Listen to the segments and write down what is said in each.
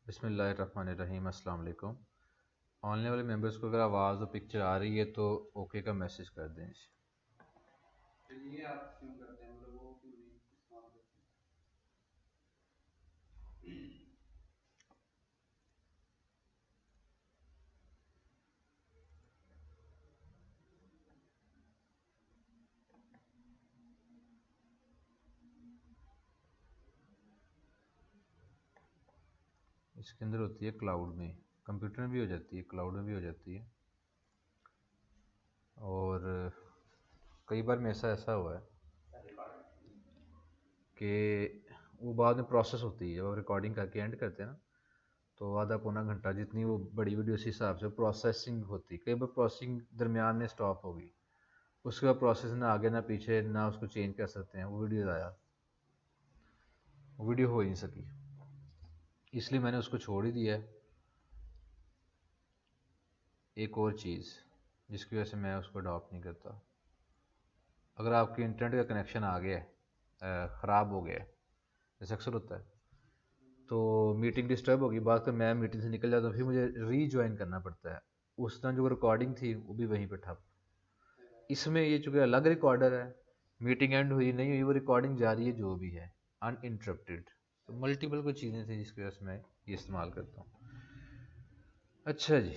बिस्मिल्लाहिर्रहमानिर्रहीम, अस्सलाम वालेकुम। ऑनलाइन वाले मेंबर्स को अगर आवाज़ और पिक्चर आ रही है तो ओके का मैसेज कर दें। इसके अंदर होती है क्लाउड में, कंप्यूटर में भी हो जाती है, क्लाउड में भी हो जाती है। और कई बार मेरे साथ ऐसा हुआ है कि वो बाद में प्रोसेस होती है, जब आप रिकॉर्डिंग करके एंड करते हैं ना, तो आधा पौना घंटा जितनी वो बड़ी वीडियो उस हिसाब से प्रोसेसिंग होती है। कई बार प्रोसेसिंग दरमियान में स्टॉप होगी, उसके बाद प्रोसेस ना आगे ना पीछे ना उसको चेंज कर सकते हैं, वो वीडियो आया, वो वीडियो हो ही नहीं सकी, इसलिए मैंने उसको छोड़ ही दिया है। एक और चीज़ जिसकी वजह से मैं उसको अडॉप्ट नहीं करता, अगर आपके इंटरनेट का कनेक्शन आ गया है, ख़राब हो गया है, जैसे अक्सर होता है, तो मीटिंग डिस्टर्ब होगी, बाद में मैं मीटिंग से निकल जाता हूँ, फिर मुझे रीजॉइन करना पड़ता है। उस टाइम जो रिकॉर्डिंग थी वो भी वहीं पे ठप। इसमें ये चूँकि अलग रिकॉर्डर है, मीटिंग एंड हुई नहीं हुई, वो रिकॉर्डिंग जारी है जो भी है, अनइंटरप्टेड। तो मल्टीपल कुछ चीज़ें थी जिसकी वजह से मैं ये इस्तेमाल करता हूँ। अच्छा जी,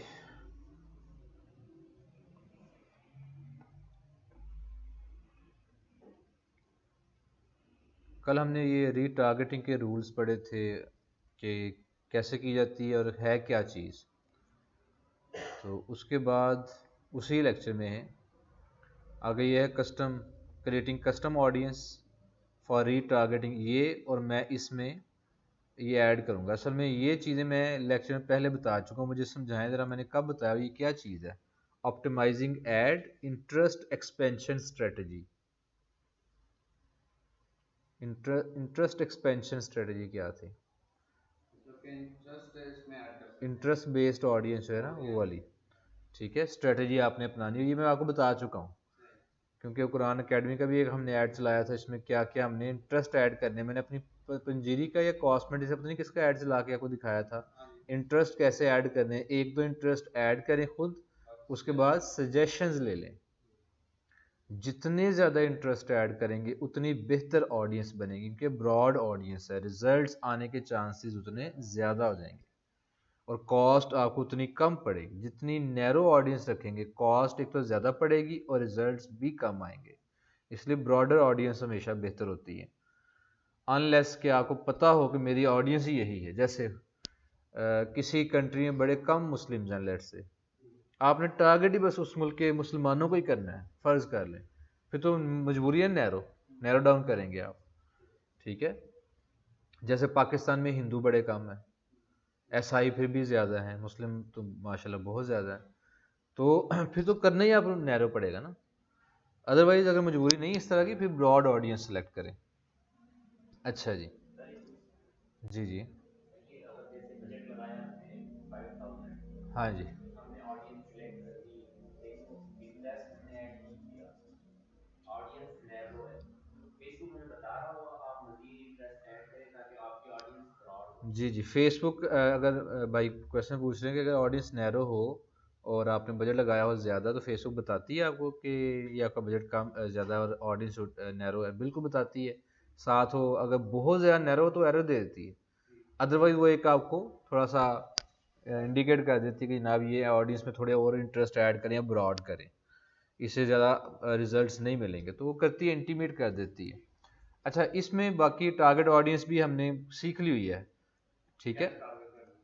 कल हमने ये रीटारगेटिंग के रूल्स पढ़े थे कि कैसे की जाती है और है क्या चीज़। तो उसके बाद उसी लेक्चर में है आगे ये है custom, creating custom audience for retargeting, ये और मैं इसमें ये ऐड करूँगा। असल में ये चीज़ें मैं लेक्चर में पहले बता चुका हूँ, मुझे समझाएं ज़रा मैंने कब बताया, ये क्या चीज़ है। Optimising ad interest expansion strategy. Interest expansion strategy क्या थी? इंटरेस्ट बेस्ड ऑडियंस है ना, वो वाली। ठीक है, स्ट्रेटजी आपने अपनानी है, ये मैं आपको बता चुका हूँ, क्योंकि कुरान अकेडमी का भी एक हमने ऐड चलाया था, इसमें क्या क्या हमने इंटरेस्ट ऐड करने, मैंने अपनी पंजीरी का या कॉस्मेटिक से पता नहीं किसका ऐड चला के आपको दिखाया था, इंटरेस्ट कैसे ऐड करने। एक दो इंटरेस्ट ऐड करें खुद, उसके बाद सजेशंस ले लें। जितने ज़्यादा इंटरेस्ट ऐड करेंगे उतनी बेहतर ऑडियंस बनेगी, क्योंकि ब्रॉड ऑडियंस है, रिजल्ट्स आने के चांसेस उतने ज़्यादा हो जाएंगे और कॉस्ट आपको उतनी कम पड़ेगी। जितनी नैरो ऑडियंस रखेंगे, कॉस्ट एक तो ज़्यादा पड़ेगी और रिजल्ट्स भी कम आएंगे। इसलिए ब्रॉडर ऑडियंस हमेशा बेहतर होती है, अनलेस कि आपको पता हो कि मेरी ऑडियंस ही यही है। जैसे किसी कंट्री में बड़े कम मुस्लिम हैं, लेट से आपने टारगेट ही बस उस मुल्क के मुसलमानों को ही करना है, फ़र्ज़ कर लें, फिर तो मजबूरी है नैरो नैरो डाउन करेंगे आप। ठीक है, जैसे पाकिस्तान में हिंदू बड़े कम हैं, ईसाई फिर भी ज़्यादा हैं, मुस्लिम तो माशाल्लाह बहुत ज़्यादा है, तो फिर तो करना ही आप नैरो पड़ेगा ना। अदरवाइज़ अगर मजबूरी नहीं इस तरह की, फिर ब्रॉड ऑडियंस सेलेक्ट करें। अच्छा जी, जी जी, हाँ जी, जी जी। फेसबुक अगर भाई क्वेश्चन पूछ रहे हैं कि अगर ऑडियंस नैरो हो और आपने बजट लगाया हो ज़्यादा, तो फेसबुक बताती है आपको कि ये आपका बजट कम ज़्यादा और ऑडियंस नैरो है, बिल्कुल बताती है। साथ हो अगर बहुत ज़्यादा नैरो हो तो एरर दे देती है, अदरवाइज़ वो एक आपको थोड़ा सा इंडिकेट कर देती है कि जनाब ये ऑडियंस में थोड़े और इंटरेस्ट ऐड करें या ब्रॉड करें, इससे ज़्यादा रिजल्ट्स नहीं मिलेंगे, तो वो करती है, इंटीमेट कर देती है। अच्छा, इसमें बाकी टारगेट ऑडियंस भी हमने सीख ली हुई है। ठीक है,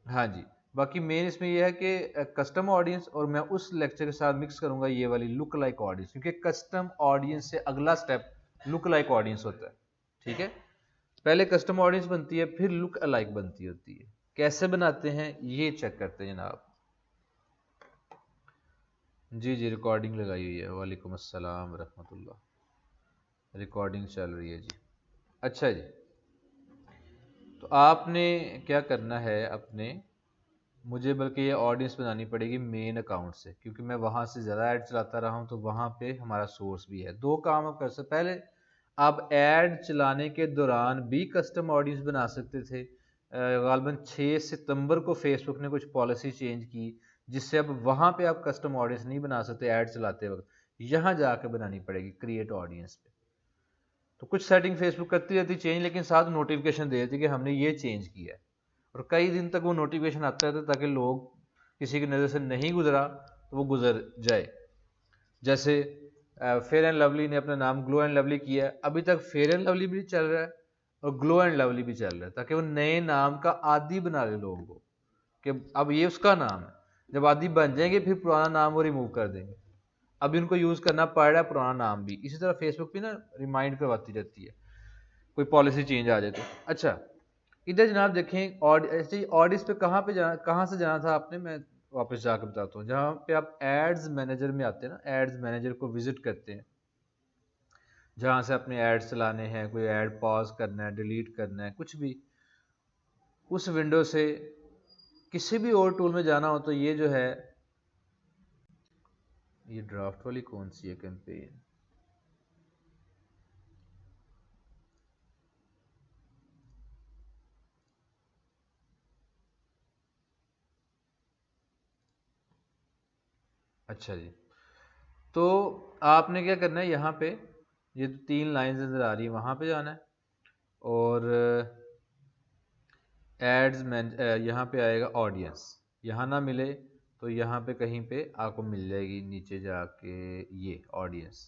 हाँ जी। बाकी मेन इसमें यह है कि कस्टम ऑडियंस, और मैं उस लेक्चर के साथ मिक्स करूंगा ये वाली लुक लाइक ऑडियंस, क्योंकि कस्टम ऑडियंस से अगला स्टेप लुक लाइक ऑडियंस होता है। ठीक है, पहले कस्टम ऑडियंस बनती है, फिर लुक अलाइक बनती होती है। कैसे बनाते हैं ये चेक करते हैं जनाब। जी जी, रिकॉर्डिंग लगाई हुई है। वालेकुम अस्सलाम रहमतुल्लाह, रिकॉर्डिंग चल रही है जी। अच्छा जी, तो आपने क्या करना है अपने, मुझे बल्कि ये ऑडियंस बनानी पड़ेगी मेन अकाउंट से, क्योंकि मैं वहाँ से ज़्यादा ऐड चलाता रहा हूँ, तो वहाँ पे हमारा सोर्स भी है। दो काम आप कर सकते, पहले आप ऐड चलाने के दौरान भी कस्टम ऑडियंस बना सकते थे। गालबन 6 सितंबर को फेसबुक ने कुछ पॉलिसी चेंज की जिससे अब वहाँ पे आप कस्टम ऑडियंस नहीं बना सकते ऐड चलाते वक्त, यहाँ जाके बनानी पड़ेगी क्रिएट ऑडियंस पे। तो कुछ सेटिंग फेसबुक करती रहती चेंज, लेकिन साथ नोटिफिकेशन दे देती कि हमने ये चेंज किया है, और कई दिन तक वो नोटिफिकेशन आता रहता ताकि लोग, किसी की नज़र से नहीं गुजरा तो वो गुजर जाए। जैसे फेयर एंड लवली ने अपना नाम ग्लो एंड लवली किया है, अभी तक फेयर एंड लवली भी चल रहा है और ग्लो एंड लवली भी चल रहा है, ताकि वो नए नाम का आदी बना ले लोगों को कि अब ये उसका नाम है। जब आदी बन जाएंगे फिर पुराना नाम वो रिमूव कर देंगे। अभी उनको यूज करना पड़ रहा है पुराना नाम भी। इसी तरह फेसबुक भी ना रिमाइंड करवाती रहती है कोई पॉलिसी चेंज आ जाए तो। अच्छा, इधर जनाब देखें ऑडियंस पे कहाँ से जाना था आपने, मैं वापस जाकर बताता हूँ। जहाँ पे आप एड्स मैनेजर में आते हैं ना, एड्स मैनेजर को विजिट करते हैं, जहाँ से अपने एड्स चलाने हैं, कोई ऐड पॉज करना है, डिलीट करना है, कुछ भी, उस विंडो से किसी भी और टूल में जाना हो तो ये जो है, ये ड्राफ्ट वाली कौन सी है कैंपेन, अच्छा जी। तो आपने क्या करना है, यहाँ पे ये 3 लाइन नज़र आ रही है, वहाँ पे जाना है और एड्स में यहाँ पे आएगा ऑडियंस, यहाँ ना मिले तो यहाँ पे कहीं पे आपको मिल जाएगी नीचे जाके ये ऑडियंस,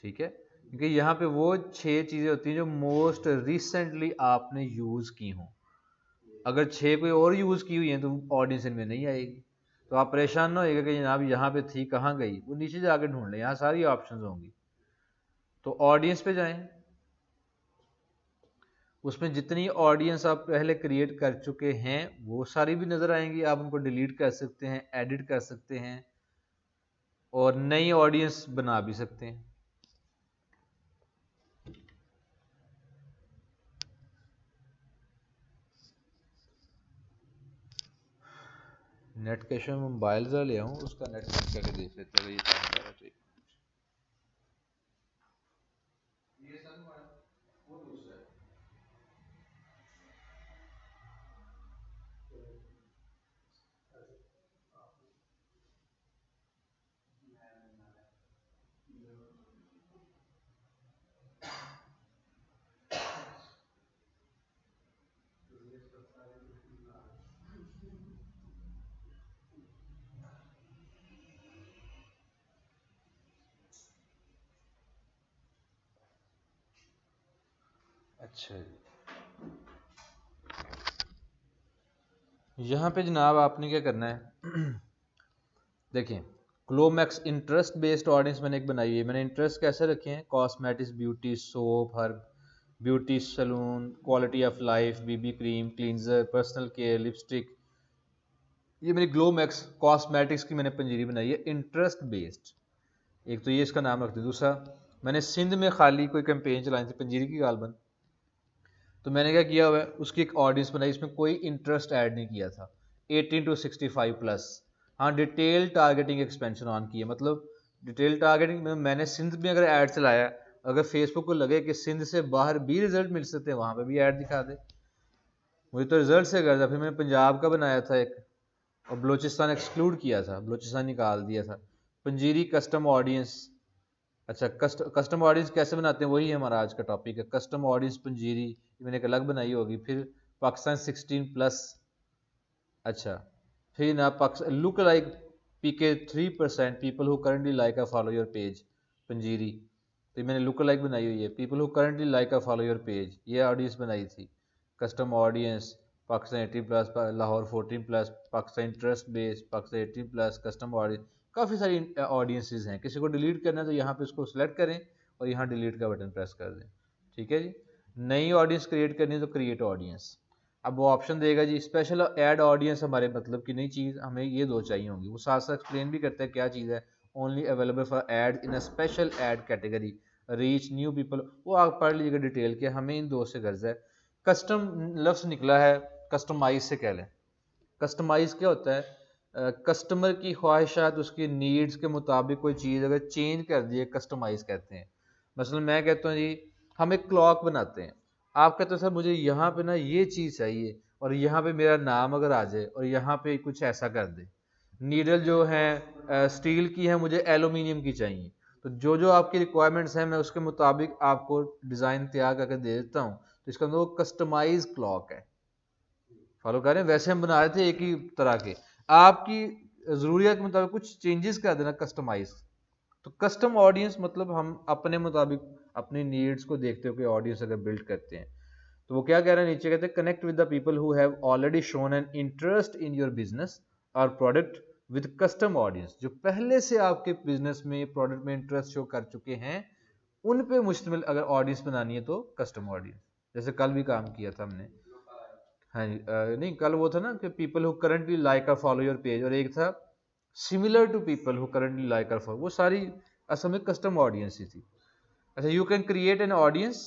ठीक है। क्योंकि यहाँ पे वो 6 चीज़ें होती हैं जो मोस्ट रिसेंटली आपने यूज़ की हों। अगर 6 कोई और यूज़ की हुई हैं तो ऑडियंस इनमें नहीं आएगी। तो आप परेशान ना होइएगा कि जनाब यहाँ पे थी कहाँ गई, वो नीचे जाके ढूंढ लें, यहाँ सारी ऑप्शंस होंगी। तो ऑडियंस पे जाएं, उसमें जितनी ऑडियंस आप पहले क्रिएट कर चुके हैं वो सारी भी नज़र आएंगी। आप उनको डिलीट कर सकते हैं, एडिट कर सकते हैं और नई ऑडियंस बना भी सकते हैं। नेट कैशे में मोबाइल ज़रा ले आऊँ, उसका नेट कनेक्ट करके देख लेते हैं ये काम कर रहा है। अच्छा जी, यहाँ पे जनाब आपने क्या करना है देखिए, क्लोमैक्स इंटरेस्ट बेस्ड ऑडियंस मैंने एक बनाई है। मैंने इंटरेस्ट कैसे रखे हैं, cosmetics, beauty, soap, herb, beauty salon, quality of life, BB cream, cleanser, personal care, lipstick, ये मेरी ग्लोमैक्स कॉस्मेटिक्स की मैंने पंजीरी बनाई है इंटरेस्ट बेस्ड। एक तो ये इसका नाम रखते, दूसरा मैंने सिंध में खाली कोई कैंपेन चलाई थी पंजीरी की गालबन, तो मैंने क्या किया हुआ है, उसकी एक ऑडियंस बनाई, इसमें कोई इंटरेस्ट ऐड नहीं किया था, 18 to 65 प्लस। हाँ, डिटेल टारगेटिंग एक्सपेंशन ऑन की है, मतलब डिटेल टारगेटिंग में मैंने सिंध में अगर ऐड चलाया, अगर फेसबुक को लगे कि सिंध से बाहर भी रिजल्ट मिल सकते हैं, वहाँ पे भी ऐड दिखा दे। मुझे तो रिजल्ट से करता, फिर मैंने पंजाब का बनाया था एक, और बलोचिस्तान एक्सक्लूड किया था, बलोचिस्तान निकाल दिया था। पंजीरी कस्टम ऑडियंस, अच्छा कस्टम ऑडियंस कैसे बनाते हैं, वही हमारा आज का टॉपिक है, कस्टम ऑडियंस पंजीरी, मैंने एक अलग बनाई होगी। फिर पाकिस्तान 16 प्लस, अच्छा, फिर ना Pakistan look like PK 3% people who currently like a follow your page Panjiri, तो मैंने लुक लाइक बनाई हुई है, people who currently like a follow your page, ये ऑडियंस बनाई थी। Custom audience Pakistan 18 plus, Lahore 14 plus, Pakistan interest base, Pakistan 18 plus, custom audience, काफ़ी सारी ऑडियंसेस हैं। किसी को डिलीट करना है तो यहाँ पे उसको सिलेक्ट करें और यहाँ डिलीट का बटन प्रेस कर दें, ठीक है जी। नई ऑडियंस क्रिएट करनी है तो क्रिएट ऑडियंस, अब वो ऑप्शन देगा जी स्पेशल ऐड ऑडियंस, हमारे मतलब की नई चीज़, हमें ये 2 चाहिए होंगी, वो साथ साथ एक्सप्लेन भी करता है क्या चीज़ है। Only available for ad in a special ad category, reach new people, वो आप पढ़ लीजिएगा डिटेल के, हमें इन 2 से गर्ज है। कस्टम लफ्ज़ निकला है, कस्टमाइज से कह लें। कस्टमाइज क्या होता है, कस्टमर की ख्वाहिशात, उसकी नीड्स के मुताबिक कोई चीज़ अगर चेंज कर दिए, कस्टमाइज कहते हैं। मसलन मैं कहता हूँ जी हम एक क्लॉक बनाते हैं, आप कहते हो सर मुझे यहाँ पे ना ये चीज़ चाहिए और यहाँ पे मेरा नाम अगर आ जाए और यहाँ पे कुछ ऐसा कर दे, नीडल जो है स्टील की है, मुझे एल्यूमिनियम की चाहिए, तो जो जो आपकी रिक्वायरमेंट्स हैं मैं उसके मुताबिक आपको डिज़ाइन तैयार करके दे देता हूँ। तो इसका मतलब वो कस्टमाइज क्लॉक है, फॉलो कर रहे हैं। वैसे हम बना रहे थे एक ही तरह के, आपकी ज़रूरियात के मुताबिक कुछ चेंजेस कर देना, कस्टमाइज। तो कस्टम ऑडियंस मतलब हम अपने मुताबिक अपनी नीड्स को देखते हुए ऑडियंस अगर बिल्ड करते हैं। तो वो क्या कह रहे हैं नीचे, कहते हैं connect with the people who have already shown an interest in your business और प्रोडक्ट विद कस्टम ऑडियंस, जो पहले से आपके बिजनेस में प्रोडक्ट में इंटरेस्ट शो कर चुके हैं, उन पे मुश्तमिल अगर ऑडियंस बनानी है तो कस्टम ऑडियंस। जैसे कल भी काम किया था हमने, हाँ जी, नहीं कल वो था ना कि पीपल हु करंटली लाइक और फॉलो योर पेज, और एक था similar to people who currently like और फॉलो, वो सारी असल में कस्टम ऑडियंस ही थी। अच्छा, you can create an audience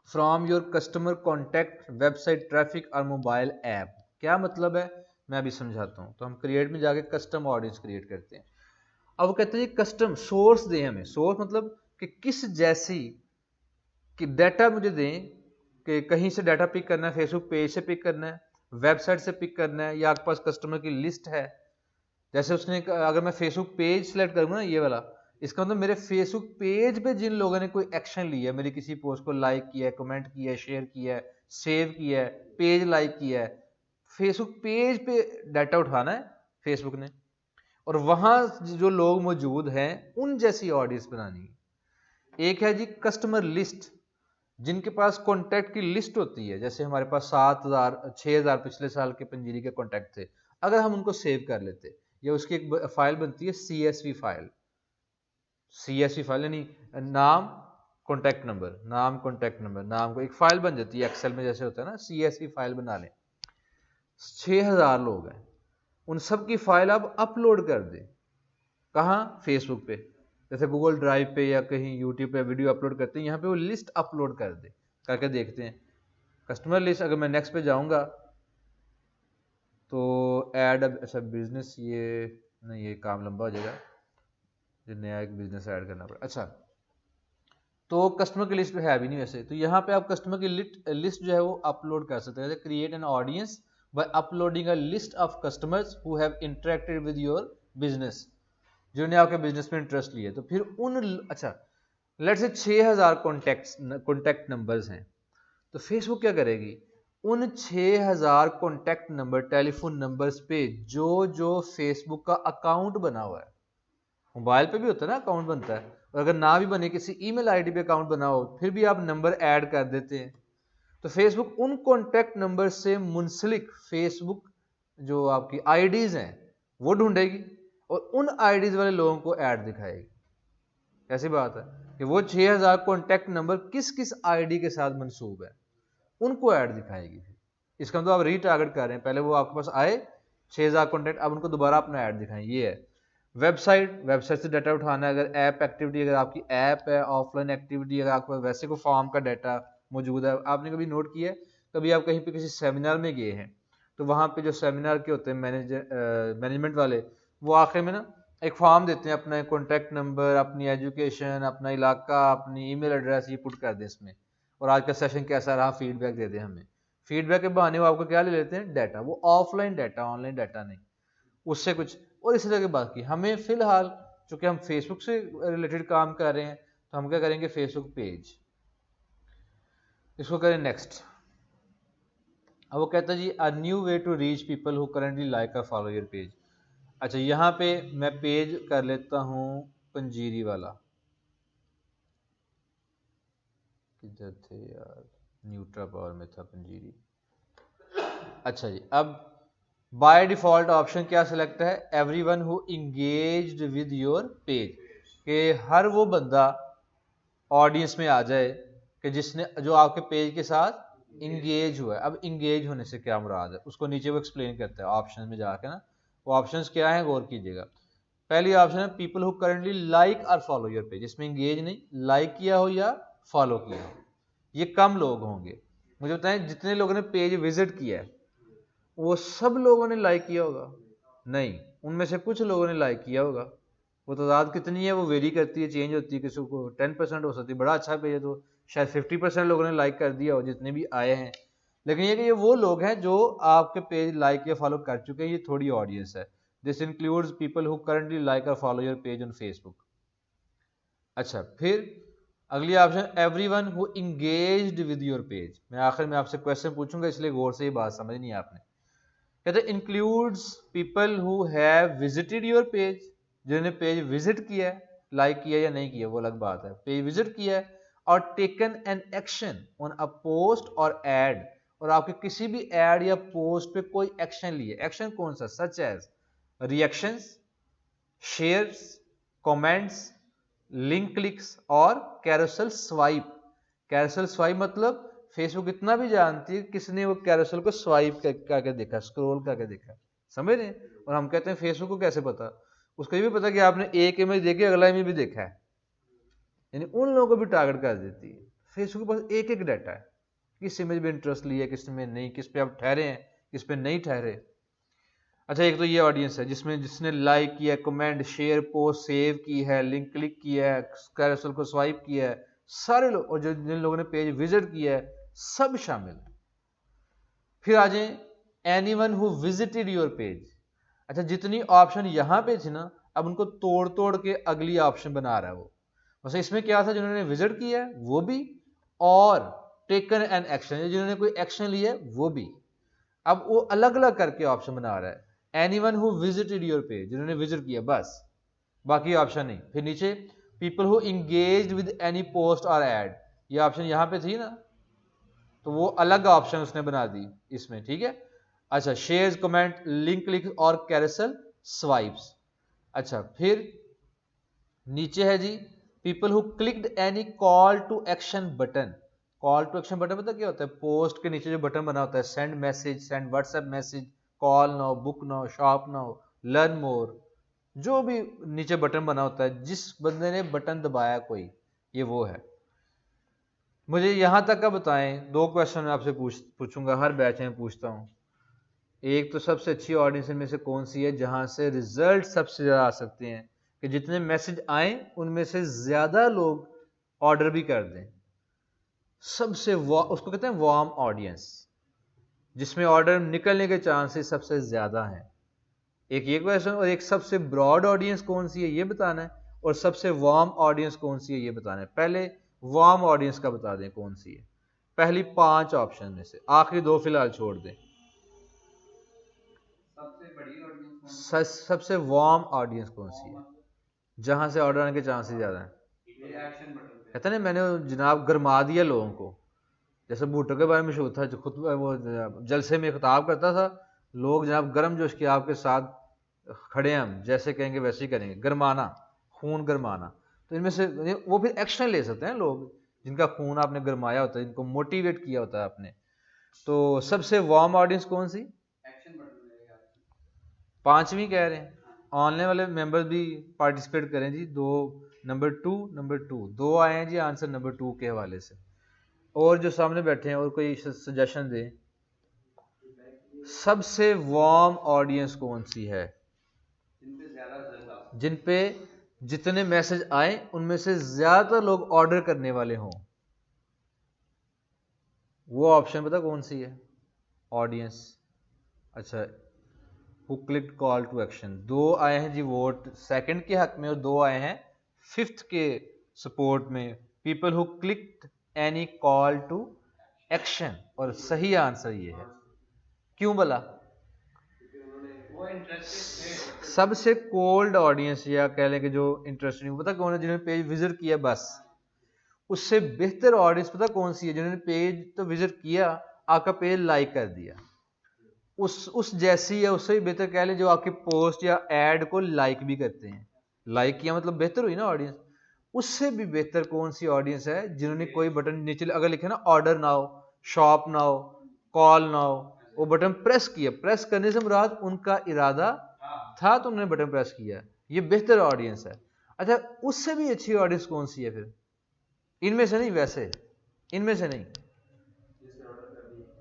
from your customer contact, website traffic or mobile app. क्या मतलब है मैं अभी समझाता हूँ। तो हम क्रिएट में जाके कस्टम ऑडियंस क्रिएट करते हैं। अब वो कहते हैं कस्टम सोर्स दें हमें, सोर्स मतलब कि किस जैसी कि डाटा मुझे दें, कि कहीं से डाटा पिक करना है, फेसबुक पेज से पिक करना है, वेबसाइट से पिक करना है, या आपके पास कस्टमर की लिस्ट है। जैसे उसने अगर मैं फेसबुक पेज सेलेक्ट करूँगा ना ये वाला, इसका मतलब मेरे फेसबुक पेज पे जिन लोगों ने कोई एक्शन लिया है, मेरी किसी पोस्ट को लाइक किया है, कमेंट किया है, शेयर किया है, सेव किया है, पेज लाइक किया है, फेसबुक पेज पे डाटा उठाना है फेसबुक ने, और वहां जो लोग मौजूद हैं उन जैसी ऑडियंस बनानी है। एक है जी कस्टमर लिस्ट, जिनके पास कॉन्टैक्ट की लिस्ट होती है। जैसे हमारे पास 7,000 6,000 पिछले साल के पंजीरी के कॉन्टैक्ट थे, अगर हम उनको सेव कर लेते, या उसकी एक फाइल बनती है CSV फाइल, CSV फाइल यानी नाम कॉन्टैक्ट नंबर, नाम कॉन्टैक्ट नंबर, नाम को एक फाइल बन जाती है एक्सेल में, जैसे होता है ना CSV फाइल बना लें। 6,000 लोग हैं, उन सब की फाइल आप अपलोड कर दें, कहाँ, फेसबुक पे, जैसे गूगल ड्राइव पे या कहीं यूट्यूब पे वीडियो अपलोड करते हैं, यहाँ पे वो लिस्ट अपलोड कर दे, करके देखते हैं कस्टमर लिस्ट। अगर मैं नेक्स्ट पे जाऊंगा तो ऐड, अच्छा बिजनेस, ये नहीं, ये काम लंबा हो जाएगा, जो नया एक बिजनेस ऐड करना पड़ेगा। अच्छा, तो कस्टमर की लिस्ट है भी नहीं वैसे, तो यहाँ पे आप कस्टमर की लिस्ट जो है वो अपलोड कर सकते हैं। Create an audience by uploading a list of customers who have interacted with your business, जिन्होंने आपके बिजनेस में इंटरेस्ट लिया। तो फिर उन, अच्छा लेट्स से 6,000 कॉन्टैक्ट नंबर्स हैं, तो फेसबुक क्या करेगी, उन 6,000 कॉन्टैक्ट नंबर, टेलीफोन नंबर्स पे जो जो फेसबुक का अकाउंट बना हुआ है, मोबाइल पे भी होता है ना अकाउंट बनता है, और अगर ना भी बने, किसी ईमेल आईडी पे अकाउंट बना हो, फिर भी आप नंबर ऐड कर देते हैं, तो फेसबुक उन कॉन्टैक्ट नंबर से मुंसलिक फेसबुक जो आपकी आईडीज हैं वो ढूंढेगी और उन आईडीज वाले लोगों को ऐड दिखाएगी। ऐसी बात है कि वो 6,000 कॉन्टैक्ट नंबर किस किस आईडी के साथ मंसूब है, उनको ऐड दिखाएगी। इसका मतलब आप रीटारगेट कर रहे हैं, पहले वो आपके पास आए 6,000 कॉन्टैक्ट, अब उनको दोबारा अपना ऐड दिखाएं, ये है। वेबसाइट से डाटा उठाना है, अगर ऐप एक्टिविटी, अगर आपकी ऐप है, ऑफलाइन एक्टिविटी, अगर आपके वैसे को फॉर्म का डाटा मौजूद है। आपने कभी नोट किया है, कभी आप कहीं पे किसी सेमिनार में गए हैं, तो वहाँ पे जो सेमिनार के होते हैं मैनेजमेंट वाले, वो आखिर में ना एक फॉर्म देते हैं, अपना कॉन्टैक्ट नंबर, अपनी एजुकेशन, अपना इलाका, अपनी ईमेल एड्रेस, ये पुट कर दें इसमें, और आज का सेशन कैसा रहा, फीडबैक दे दें हमें। फीडबैक के बहाने वो आपको क्या ले लेते हैं, डाटा, वो ऑफलाइन डाटा, ऑनलाइन डाटा नहीं, उससे कुछ। और इसी तरह की बात की हमें फिलहाल, चूंकि हम फेसबुक से रिलेटेड काम कर रहे हैं, तो हम क्या करेंगे, फेसबुक पेज, इसको करें नेक्स्ट। अब वो कहता है जी a new way to reach people who currently like और फॉलो योर पेज। अच्छा, यहाँ पे मैं पेज कर लेता हूँ पंजीरी वाला, किधर थे यार, न्यूट्रा पावर में था पंजीरी। अच्छा जी, अब बाय डिफॉल्ट ऑप्शन क्या सिलेक्ट है, everyone who engaged with your page, कि हर वो बंदा ऑडियंस में आ जाए कि जिसने, जो आपके पेज के साथ इंगेज हुआ है। अब इंगेज होने से क्या मुराद है, उसको नीचे वो एक्सप्लेन करता है ऑप्शन में जाके ना। वो ऑप्शंस क्या है, गौर कीजिएगा। पहली ऑप्शन है पीपल हु करंटली लाइक और फॉलो योर पेज, इसमें इंगेज नहीं, लाइक किया हो या फॉलो किया हो, ये कम लोग होंगे। मुझे बताएं जितने लोगों ने पेज विजिट किया है वो सब लोगों ने लाइक किया होगा, नहीं, उनमें से कुछ लोगों ने लाइक किया होगा। वो तादाद कितनी है वो वेरी करती है, चेंज होती है, किसी को 10% हो सकती है, बड़ा अच्छा पेज है तो शायद 50% लोगों ने लाइक कर दिया हो जितने भी आए हैं, लेकिन ये कि ये वो लोग हैं जो आपके पेज लाइक या फॉलो कर चुके हैं, ये थोड़ी ऑडियंस है। This includes people who currently like और follow your page on Facebook. अच्छा, फिर अगली option everyone who engaged with your page. मैं आखिर में आपसे क्वेश्चन पूछूंगा, इसलिए गौर से ये बात समझनी है आपने। कहते includes people who have visited your page, जिन्होंने पेज विजिट किया है, लाइक किया या नहीं किया वो अलग बात है, पेज विजिट किया है, और taken an action on a post और एड, और आपके किसी भी एड या पोस्ट पे कोई एक्शन लिए। एक्शन कौन सा? Such as reactions, shares, comments, link clicks और कैरोसेल स्वाइप। कैरोसेल स्वाइप मतलब फेसबुक इतना भी जानती है किसने वो कैरोसेल को स्वाइप करके देखा, स्क्रॉल करके देखा, समझ रहे हैं? और हम कहते हैं फेसबुक को कैसे पता? उसको ये भी पता कि आपने एक इमेज देखी, अगला इमेज भी देखा है, यानी उन लोगों को भी टारगेट कर देती है। फेसबुक के पास एक एक डाटा है, किस इमेज में इंटरेस्ट लिया, किस में नहीं, किस पे आप ठहरे हैं, किस पे नहीं ठहरे। अच्छा, एक तो ये ऑडियंस है जिसमें जिसने लाइक किया, कमेंट, शेयर, पोस्ट सेव की है, लिंक क्लिक किया है, कैरोसेल को स्वाइप किया है, सारे लोग, और जो जिन लोगों ने पेज विजिट किया है, सब शामिल है। फिर आ जाए anyone who visited your page. अच्छा, जितनी ऑप्शन यहां पे थी ना, अब उनको तोड़ तोड़ के अगली ऑप्शन बना रहा है वो। वैसे मतलब इसमें क्या था, जिन्होंने विजिट किया है वो भी, और टेकन एन एक्शन, जिन्होंने कोई एक्शन लिया है वो भी। अब वो अलग अलग करके ऑप्शन बना रहा है। Anyone who visited your page, जिन्होंने विजिट किया बस, बाकी ऑप्शन नहीं। फिर नीचे people who engaged with any post और एड, ये ऑप्शन यहां पे थी ना, तो वो अलग ऑप्शन उसने बना दी इसमें, ठीक है। अच्छा, शेयर्स, कमेंट, लिंक क्लिक और कैरोसेल स्वाइप्स। अच्छा, फिर नीचे है जी people who clicked any call to action button. Call to action button पता क्या होता है? पोस्ट के नीचे जो बटन बना होता है, send message, send WhatsApp message, call now, book now, shop now, learn more, जो भी नीचे बटन बना होता है, जिस बंदे ने बटन दबाया कोई, ये वो है। मुझे यहां तक का बताएं, दो क्वेश्चन मैं आपसे पूछूंगा, हर बैच में पूछता हूं। एक तो सबसे अच्छी ऑडियंस में से कौन सी है जहां से रिजल्ट सबसे ज्यादा आ सकते हैं, कि जितने मैसेज आए उनमें से ज्यादा लोग ऑर्डर भी कर दें। सबसे उसको कहते हैं वार्म ऑडियंस, जिसमें ऑर्डर निकलने के चांसेस सबसे ज्यादा हैं। एक ये क्वेश्चन, और एक सबसे ब्रॉड ऑडियंस कौन सी है ये बताना है, और सबसे वार्म ऑडियंस कौन सी है ये बताना है। पहले वार्म ऑडियंस का बता दें कौन सी है, पहली 5 ऑप्शन में से, आखिरी 2 फिलहाल छोड़ दें। सबसे बड़ी ऑडियंस, सबसे वार्म ऑडियंस कौन सी है, जहां से ऑर्डर आने के चांसेस ज्यादा हैं? कहते ना, मैंने जनाब गरमा दिया लोगों को, जैसे भुट्टो के बारे में शो था, जो खुद वो जलसे में खिताब करता था, लोग जनाब गर्म जोश के आपके साथ खड़े हैं, हम जैसे कहेंगे वैसे ही करेंगे, गरमाना, खून गरमाना। तो इनमें से वो फिर एक्शन ले सकते हैं लोग, जिनका खून आपने गरमाया होता है, जिनको मोटिवेट किया होता है आपने। तो सबसे वार्म ऑडियंस कौन सी? 5वीं कह रहे हैं। ऑनलाइन वाले मेंबर्स भी पार्टिसिपेट करें जी। नंबर टू दो आए हैं जी आंसर नंबर 2 के हवाले से। और जो सामने बैठे हैं और कोई सजेशन दें, सबसे वार्म ऑडियंस कौन सी है, जिन पे जितने मैसेज आए उनमें से ज्यादा लोग ऑर्डर करने वाले हों, वो ऑप्शन पता कौन सी है ऑडियंस? अच्छा, who clicked call to action, 2 आए हैं जी वोट सेकंड के हक में, और 2 आए हैं 5th के सपोर्ट में, people who clicked any call to action. और सही आंसर ये है। क्यों भला? सबसे कोल्ड ऑडियंस, या कह लें कि जो इंटरेस्ट नहीं, पता कौन है? जिन्होंने पेज विजिट किया बस। उससे बेहतर ऑडियंस पता कौन सी है? जिन्होंने पेज तो विजिट किया, आपका पेज लाइक कर दिया, उस जैसी या उससे भी बेहतर कह लें जो आपकी पोस्ट या एड को लाइक भी करते हैं। लाइक किया मतलब बेहतर हुई ना ऑडियंस। उससे भी बेहतर कौन सी ऑडियंस है? जिन्होंने कोई बटन नीचे अगर लिखे ना order now, shop now, call now, वो बटन प्रेस किया, प्रेस करने से मुराद उनका इरादा था तो उन्होंने बटन प्रेस किया, ये बेहतर ऑडियंस है। अच्छा, उससे भी अच्छी ऑडियंस कौन सी है फिर? इनमें से नहीं, वैसे इनमें से नहीं,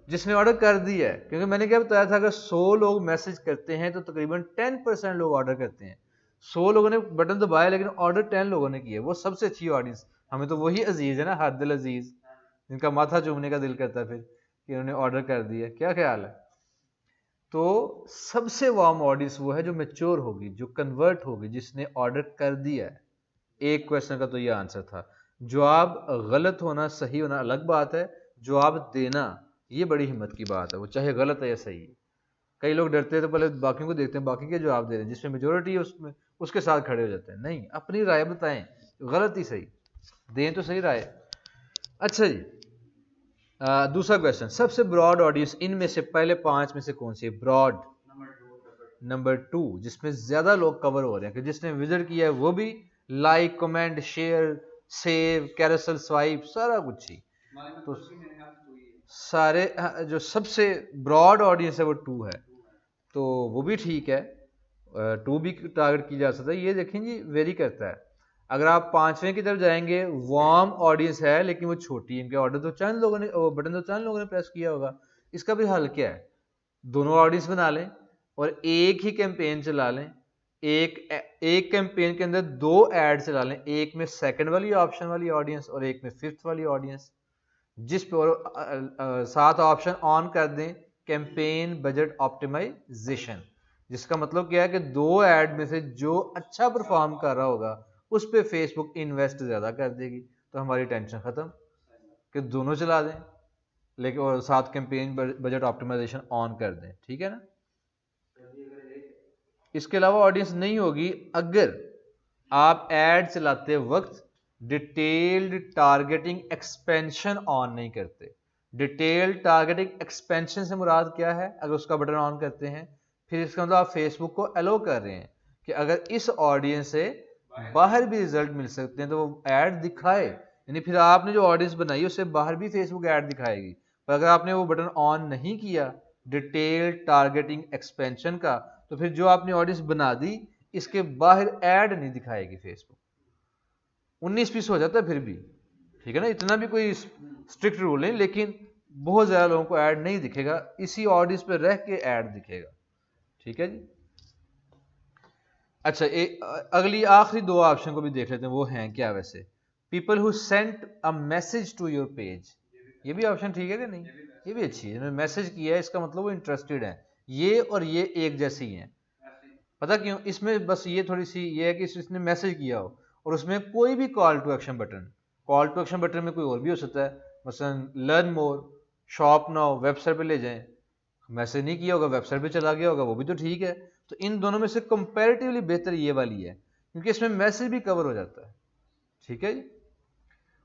जिसने ऑर्डर कर दिया है। क्योंकि मैंने क्या बताया था, अगर 100 लोग मैसेज करते हैं तो तकरीबन 10% लोग ऑर्डर करते हैं। 100 लोगों ने बटन दबाया लेकिन ऑर्डर 10 लोगों ने किया, वो सबसे अच्छी ऑडियंस। हमें तो वही अजीज है ना, हर दिल अजीज, जिनका माथा चूमने का दिल करता है फिर कि उन्होंने ऑर्डर कर दिया। क्या ख्याल है? तो सबसे वार्म ऑडियंस वो है जो मैच्योर होगी, जो कन्वर्ट होगी, जिसने ऑर्डर कर दिया है। एक क्वेश्चन का तो ये आंसर था। जवाब गलत होना सही होना अलग बात है, जवाब देना ये बड़ी हिम्मत की बात है, वो चाहे गलत है या सही है। कई लोग डरते हैं तो पहले बाकियों को देखते हैं, बाकी के जवाब दे रहे हैं, जिसमें मेजोरिटी है उसमें उसके साथ खड़े हो जाते हैं। नहीं, अपनी राय बताएं, गलत ही सही, दें तो सही राय। अच्छा जी, दूसरा क्वेश्चन, सबसे ब्रॉड ऑडियंस इनमें से पहले 5 में से कौन सी है? ब्रॉड नंबर 2, जिसमें ज्यादा लोग कवर हो रहे हैं, कि जिसने विजिट किया है वो भी like, comment, share, save, carousel swipe, सारा कुछ ही। तो सारे जो सबसे ब्रॉड ऑडियंस है वो 2 है, तो वो भी ठीक है, 2 भी टारगेट की जा सकता है। ये देखें जी, वेरी करता है। अगर आप 5वें की तरफ जाएंगे, वार्म ऑडियंस है लेकिन वो छोटी है, इनके ऑर्डर तो चंद लोगों ने, बटन तो चंद लोगों ने प्रेस किया होगा। इसका भी हल क्या है? दोनों ऑडियंस बना लें और एक ही कैंपेन चला लें। एक कैंपेन के अंदर 2 ऐड चला लें, एक में सेकंड वाली ऑप्शन वाली ऑडियंस और एक में 5th वाली ऑडियंस, जिस पर 7 ऑप्शन ऑन कर दें, कैंपेन बजट ऑप्टिमाइजेशन। जिसका मतलब क्या है कि 2 ऐड में से जो अच्छा परफॉर्म कर रहा होगा उस पर फेसबुक इन्वेस्ट ज्यादा कर देगी, तो हमारी टेंशन खत्म कि दोनों चला दें, लेकिन और साथ कैंपेन बजट ऑप्टिमाइजेशन ऑन कर दें। ठीक है ना? इसके अलावा ऑडियंस नहीं होगी अगर आप ऐड चलाते वक्त डिटेल्ड टारगेटिंग एक्सपेंशन ऑन नहीं करते। डिटेल्ड टारगेटिंग एक्सपेंशन से मुराद क्या है? अगर उसका बटन ऑन करते हैं, फिर इसका मतलब आप फेसबुक को अलो कर रहे हैं कि अगर इस ऑडियंस से बाहर भी रिजल्ट मिल सकते हैं तो वो ऐड दिखाए। यानी फिर आपने जो ऑडियंस बनाई उससे बाहर भी फेसबुक ऐड दिखाएगी। पर अगर आपने वो बटन ऑन नहीं किया डिटेल टारगेटिंग एक्सपेंशन का, तो फिर जो आपने ऑडियंस बना दी इसके बाहर ऐड नहीं दिखाएगी फेसबुक। 19-20 हो जाता है फिर भी, ठीक है ना, इतना भी कोई स्ट्रिक्ट रूल नहीं, लेकिन बहुत ज्यादा लोगों को ऐड नहीं दिखेगा, इसी ऑडियंस पे रह के ऐड दिखेगा। ठीक है जी। अच्छा, अगली आखिरी 2 ऑप्शन को भी देख लेते हैं, वो हैं क्या वैसे? People who sent a message to your page, ये भी ऑप्शन ठीक है कि नहीं? ये भी अच्छी है, जिन्होंने मैसेज किया है इसका मतलब वो इंटरेस्टेड है। ये और ये एक जैसी हैं। पता क्यों? इसमें बस ये थोड़ी सी ये है कि इसने मैसेज किया हो और उसमें कोई भी call to action button, call to action button में कोई और भी हो सकता है, मसलन learn more, shop now, website पे ले जाएं। मैसेज नहीं किया होगा, वेबसाइट पे चला गया होगा, वो भी तो ठीक है। तो इन दोनों में से कंपैरेटिवली बेहतर ये वाली है, क्योंकि इसमें मैसेज भी कवर हो जाता है। ठीक है जी।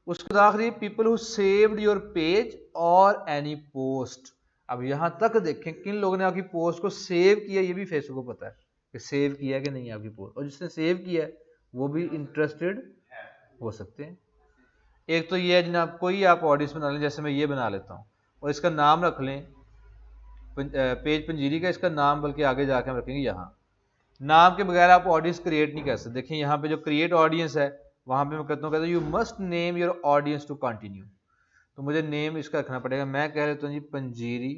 उसके बाद आखिरी, people who saved your page और एनी पोस्ट। अब यहां तक देखें किन लोगों ने आपकी पोस्ट को सेव किया, ये भी फेसबुक को पता है कि सेव किया कि नहीं आपकी पोस्ट, और जिसने सेव किया है वो भी इंटरेस्टेड हो सकते हैं। एक तो ये है जनाब, कोई आप ऑडियंस बना लें, जैसे मैं ये बना लेता हूँ और इसका नाम रख लें पेज पंजीरी का, इसका नाम बल्कि आगे जाके हम रखेंगे यहाँ। नाम के बगैर आप ऑडियंस क्रिएट नहीं कर सकते। देखिए यहाँ पे जो क्रिएट ऑडियंस है वहां पे मैं कहता हूँ you must name your audience to continue, तो मुझे नेम इसका रखना पड़ेगा। मैं कह लेता हूँ जी पंजीरी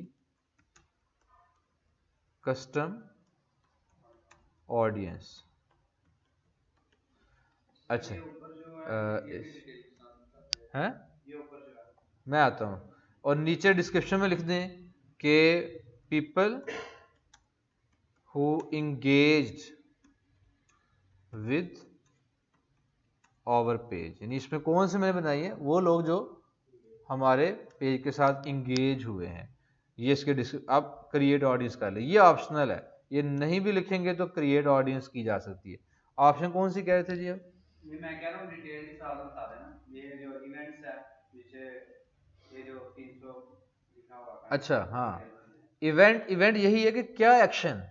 कस्टम ऑडियंस। अच्छा है, मैं आता हूँ और नीचे डिस्क्रिप्शन में लिख दें कि people who engaged with our page, यानी इसमें कौन से मैंने बनाई है? वो लोग जो हमारे पेज के साथ इंगेज हुए हैं। ये इसके आप क्रिएट ऑडियंस कर ले, ये ऑप्शनल है, ये नहीं भी लिखेंगे तो क्रिएट ऑडियंस की जा सकती है। ऑप्शन कौन सी कह रहे थे जी? अब ये मैं कह रहा हूँ डिटेल के साथ बता देना, ये जो इवेंट्स है पीछे, ये जो 300 लिखा हुआ है। अच्छा हाँ, इवेंट यही है कि क्या एक्शन,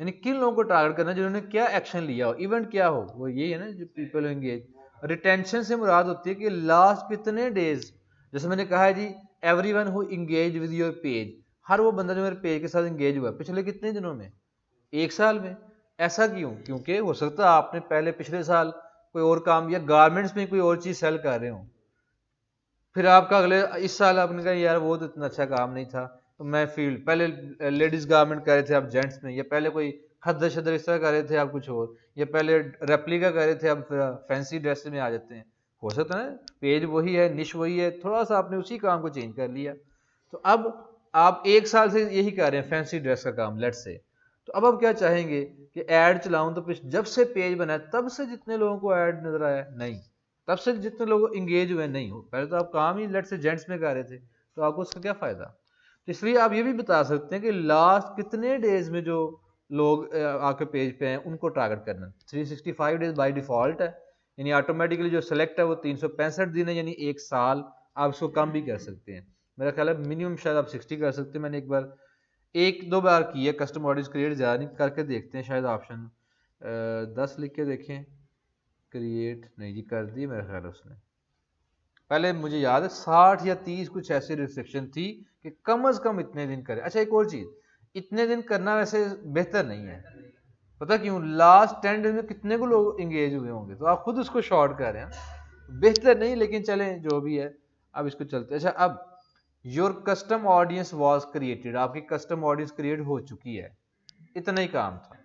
यानी किन लोगों को टारगेट करना जिन्होंने क्या एक्शन लिया हो। इवेंट क्या हो, वो यही है ना जो पीपल एंगेज। रिटेंशन से मुराद होती है कि लास्ट कितने डेज, जैसे मैंने कहा है जी everyone who engage with your page, हर वो बंदा जो मेरे पेज के साथ इंगेज हुआ पिछले कितने दिनों में, 1 साल में। ऐसा क्यों? क्योंकि हो सकता है आपने पहले पिछले साल कोई और काम, या गारमेंट्स में कोई और चीज सेल कर रहे हो, फिर आपका अगले इस साल आपने कहा यार वो तो इतना अच्छा काम नहीं था, तो मैं फील्ड पहले लेडीज गारमेंट कर रहे थे आप जेंट्स में, या पहले कोई खद्दर शद्दर इस तरह कर रहे थे आप कुछ और, या पहले रेप्लिका कर रहे थे आप फैंसी ड्रेस में आ जाते हैं। हो सकता है पेज वही है, निश वही है, थोड़ा सा आपने उसी काम को चेंज कर लिया। तो अब आप 1 साल से यही कर रहे हैं फैंसी ड्रेस का काम लेट्स से, तो अब आप क्या चाहेंगे कि ऐड चलाऊं, तो जब से पेज बना है तब से जितने लोगों को ऐड नजर आया नहीं, तब से जितने लोग इंगेज हुए नहीं हो, पहले तो आप काम ही लेट्स से जेंट्स में कर रहे थे, तो आपको उसका क्या फायदा। तो इसलिए आप ये भी बता सकते हैं कि लास्ट कितने डेज में जो लोग आपके पेज पे हैं उनको टारगेट करना। 365 डेज बाय डिफॉल्ट है, यानी ऑटोमेटिकली जो सेलेक्ट है वो 365 दिन है, यानी 1 साल। आप उसको कम भी कर सकते हैं, मेरा ख्याल है मिनिमम शायद आप 60 कर सकते हैं। मैंने एक दो बार की है कस्टम ऑडियंस क्रिएट, ज़्यादा नहीं, करके देखते हैं शायद ऑप्शन 10 लिख के देखें। क्रिएट नहीं जी कर दी मेरा ख्याल उसने, पहले मुझे याद है 60 या 30 कुछ ऐसी रिस्ट्रिक्शन थी कि कम से कम इतने दिन करे। अच्छा एक और चीज़, इतने दिन करना वैसे बेहतर नहीं है, पता क्यों, लास्ट 10 डेज में कितने को लोग इंगेज हुए होंगे, तो आप खुद उसको शॉर्ट कर रहे हैं, बेहतर नहीं, लेकिन चलें जो भी है अब इसको चलते। अच्छा अब your custom audience was created, आपकी कस्टम ऑडियंस क्रिएट हो चुकी है, इतना ही काम था।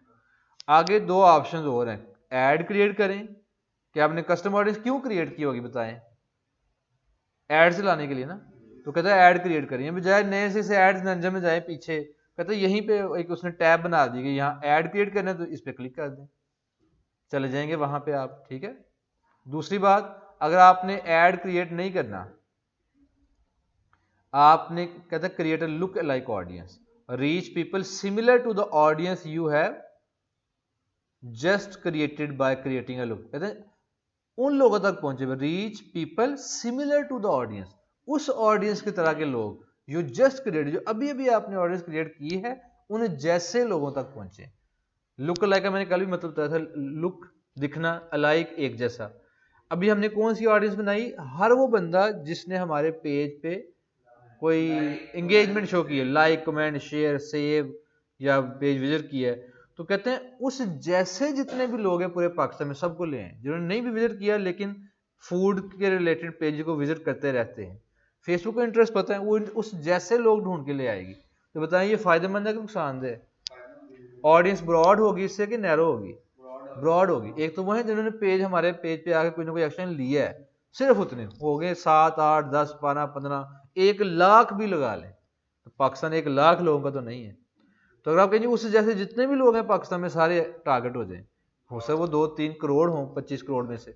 आगे 2 ऑप्शन और हैं, ऐड क्रिएट करें, कि आपने कस्टम ऑडियंस क्यों क्रिएट की होगी बताएं, ऐड से लाने के लिए ना, तो कहता है ऐड क्रिएट करिए, बजाय नए से ऐड नंजर में जाए पीछे, कहता है यहीं पे एक उसने टैब बना दी कि यहाँ ऐड क्रिएट करना है, तो इस पे क्लिक कर दें, चले जाएंगे वहां पे आप, ठीक है। दूसरी बात, अगर आपने ऐड क्रिएट नहीं करना, आपने कहता है create a look like audience, reach people similar to the audience you have just created by creating a look, कहते हैं उन लोगों तक पहुंचे, reach people similar to the audience, उस ऑडियंस की तरह के लोग यू जस्ट क्रिएट, जो अभी अभी आपने ऑडियंस क्रिएट की है उन जैसे लोगों तक पहुंचे। लुक लाइक का मैंने कल भी मतलब बताया था, लुक दिखना, अलाइक एक जैसा। अभी हमने कौन सी ऑडियंस बनाई, हर वो बंदा जिसने हमारे पेज पे कोई एंगेजमेंट शो की है, लाइक कमेंट शेयर सेव या पेज विजिट किया है, तो कहते हैं उस जैसे जितने भी लोग हैं पूरे पाकिस्तान में सबको ले आए, जिन्होंने नहीं भी विजिट किया लेकिन फूड के रिलेटेड पेज को विजिट करते रहते हैं, फेसबुक को इंटरेस्ट पता है, वो उस जैसे लोग ढूंढ के ले आएगी। तो बताएं ये फायदेमंद है कि नुकसानदेह, ऑडियंस ब्रॉड होगी इससे कि नैरो होगी, ब्रॉड होगी। एक तो वो है जिन्होंने पेज हमारे पेज पे आके कोई ना कोई एक्शन लिया है, सिर्फ उतने हो गए, 7 8 10 12 15, 1 लाख भी लगा लें तो पाकिस्तान 1 लाख लोगों का तो नहीं है। तो अगर आप कहेंगे उस जैसे जितने भी लोग हैं पाकिस्तान में सारे टारगेट हो जाए, हो सकता है वो 2-3 करोड़ हों 25 करोड़ में से।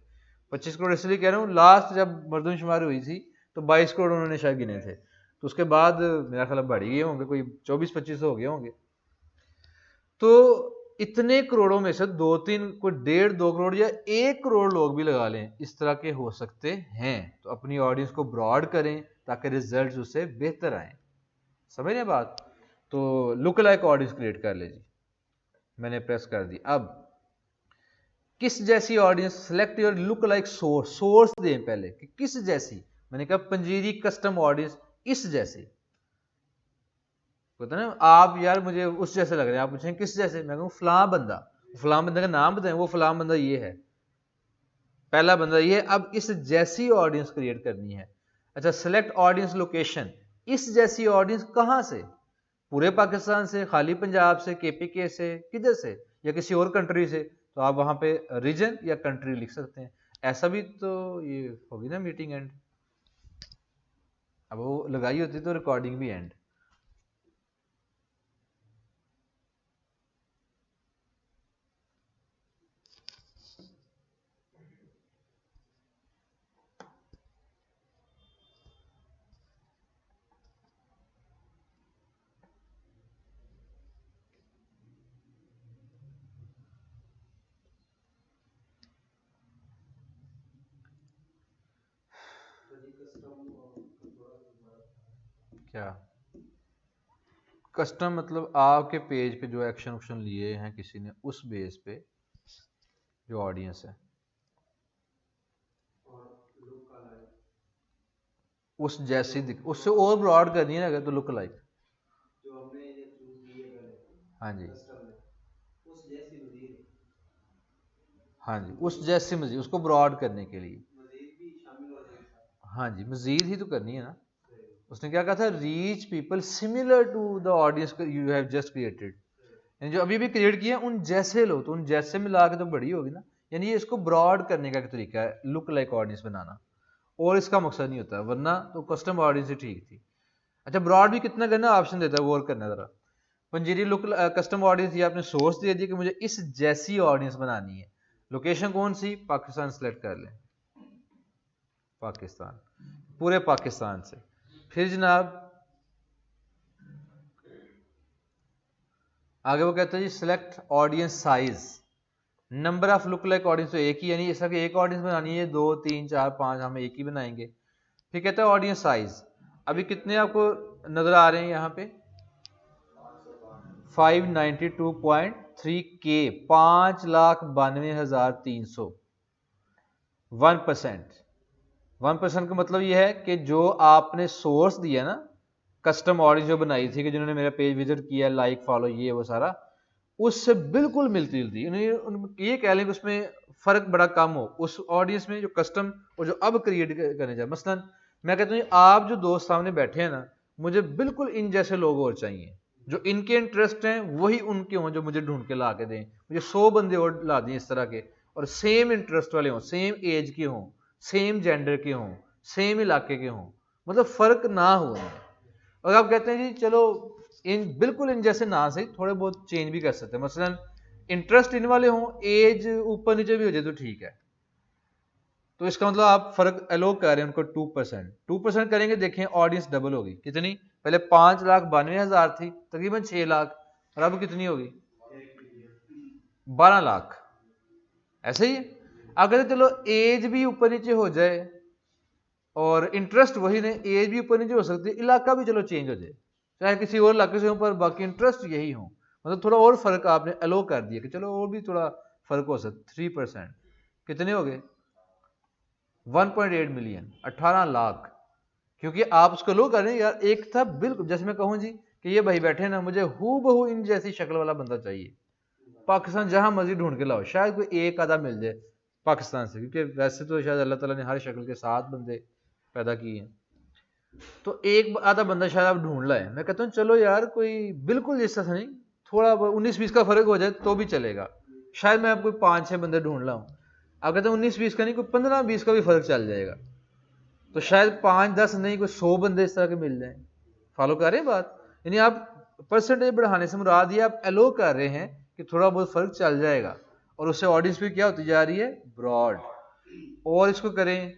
25 करोड़ इसलिए कह रहा हूँ, लास्ट जब मरदमशुमारी हुई थी तो 22 करोड़ उन्होंने शायद गिने थे, तो उसके बाद मेरा ख्याल बढ़ गए होंगे, कोई 24-25 हो गए होंगे। तो इतने करोड़ों में से 2-3 कोई 1.5-2 करोड़ या 1 करोड़ लोग भी लगा लें, इस तरह के हो सकते हैं। तो अपनी ऑडियंस को ब्रॉड करें ताकि रिजल्ट्स उससे बेहतर आए, समझ रहे बात। तो लुक लाइक ऑडियंस क्रिएट कर ले जी, मैंने प्रेस कर दी। अब किस जैसी audience, select your look like source, source दें पहले कि किस जैसी, मैंने कहा पंजीरी कस्टम ऑडियंस इस जैसे, पता ना आप यार मुझे उस जैसे लग रहे हैं, आप पूछें किस जैसे, मैं कहूँ फलां बंदा, फलां बंदे का नाम बताएं, वो फलां बंदा ये है, पहला बंदा ये है। अब इस जैसी ऑडियंस क्रिएट करनी है। अच्छा सेलेक्ट ऑडियंस लोकेशन, इस जैसी ऑडियंस कहाँ से, पूरे पाकिस्तान से, खाली पंजाब से, केपीके से, किधर से, या किसी और कंट्री से, तो आप वहां पे रीजन या कंट्री लिख सकते हैं। ऐसा भी तो ये होगी ना मीटिंग एंड, अब वो लगाई होती तो रिकॉर्डिंग भी एंड। क्या कस्टम मतलब आपके पेज पे जो एक्शन उक्शन लिए हैं किसी ने, उस बेस पे जो ऑडियंस है उस जैसी उससे और ब्रॉड करनी है अगर, तो लुक लाइक जो हमने ये चूज किए पहले, हाँ जी, कस्टम में उस जैसी मजीद, हाँ जी उस जैसी मजीद, उसको ब्रॉड करने के लिए मजीद भी शामिल हो जाएगा। हाँ जी मजीद ही तो करनी है ना। उसने क्या कहा था, reach people similar to the audience you have just created, जो अभी भी क्रिएट किया उन जैसे लोग, तो उन जैसे मिला के तो बड़ी होगी ना, यानी ये इसको ब्रॉड करने का एक तरीका है, लुक लाइक ऑडियंस बनाना, और इसका मकसद नहीं होता, वरना तो कस्टम ऑडियंस ही ठीक थी। अच्छा, ब्रॉड भी कितना करना ऑप्शन देता है, गौर करना जरा। पंजीरी लुक कस्टम ऑडियंस, ये आपने सोर्स दे दिया कि मुझे इस जैसी ऑडियंस बनानी है। लोकेशन कौन सी, पाकिस्तान सेलेक्ट कर लें, पाकिस्तान, पूरे पाकिस्तान से। फिर जनाब आगे वो कहते हैं जी select audience size, number of look like audience तो एक ही, यानी ऐसा कि एक ऑडियंस बनानी है, 2 3 4 5 हम एक ही बनाएंगे। फिर कहता है ऑडियंस साइज, अभी कितने आपको नजर आ रहे हैं यहाँ पे, 592.3K, 5,92,300, 1%। 1% का मतलब यह है कि जो आपने सोर्स दिया ना, कस्टम ऑडियंस जो बनाई थी कि जिन्होंने मेरा पेज विजिट किया, लाइक फॉलो ये वो सारा, उससे बिल्कुल मिलती जुलती, ये कह लें कि उसमें फर्क बड़ा कम हो उस ऑडियंस में जो कस्टम और जो अब क्रिएट करने जाए। मसलन मैं कहता हूँ आप जो दोस्त सामने बैठे हैं ना, मुझे बिल्कुल इन जैसे लोग और चाहिए, जो इनके इंटरेस्ट हैं वही उनके हों, जो मुझे ढूंढ के ला के दें, मुझे 100 बंदे और ला दें इस तरह के, और सेम इंटरेस्ट वाले हों, सेम एज के हों, सेम जेंडर के हों, सेम इलाके के हों, मतलब फर्क ना हो उनमें। और आप कहते हैं जी चलो इन बिल्कुल इन जैसे ना सही, थोड़े बहुत चेंज भी कर सकते हैं, मसलन इंटरेस्ट इन वाले हों, एज ऊपर नीचे भी हो जाए तो ठीक है। तो इसका मतलब आप फर्क अलो कर रहे हैं उनको 2% करेंगे, देखें ऑडियंस डबल होगी, कितनी, पहले 5,92,000 थी, तकरीबन 6 लाख, और अब कितनी होगी 12 लाख। ऐसे ही आप कहते चलो एज भी ऊपर नीचे हो जाए और इंटरेस्ट वही नहीं, एज भी ऊपर नीचे हो सकती है, इलाका भी चलो चेंज हो जाए, चाहे किसी और इलाके से हो, पर बाकी इंटरेस्ट यही हो, मतलब थोड़ा और फर्क आपने अलो कर दिया कि चलो और भी थोड़ा फर्क हो सकता। 3% कितने हो गए, 1.8 मिलियन, 18 लाख। क्योंकि आप उसको लो करें यार, एक था बिल्कुल, जैसे मैं कहूँ जी कि ये भाई बैठे ना, मुझे हू बहू इन जैसी शक्ल वाला बंदा चाहिए, पाकिस्तान जहां मर्जी ढूंढ के लाओ, शायद कोई एक आधा मिल जाए पाकिस्तान से, क्योंकि वैसे तो शायद अल्लाह ताला ने हर शक्ल के 7 बंदे पैदा किए हैं, तो एक आधा बंदा शायद आप ढूंढ लाए। मैं कहता हूँ चलो यार कोई बिल्कुल जैसा नहीं, थोड़ा 19-20 का फर्क हो जाए तो भी चलेगा, शायद मैं आपको 5-6 बंदे ढूंढ लाऊं। आप कहते हैं 19-20 का नहीं, कोई 15-20 का भी फर्क चल जाएगा, तो शायद 5-10 नहीं, कोई 100 बंदे इस तरह के मिल जाए। फॉलो कर रहे हैं बात, यानी आप परसेंटेज बढ़ाने से मुराद ये आप एलो कर रहे हैं कि थोड़ा बहुत फर्क चल जाएगा, और उससे ऑडियंस भी क्या होती जा रही है, ब्रॉड। और इसको करें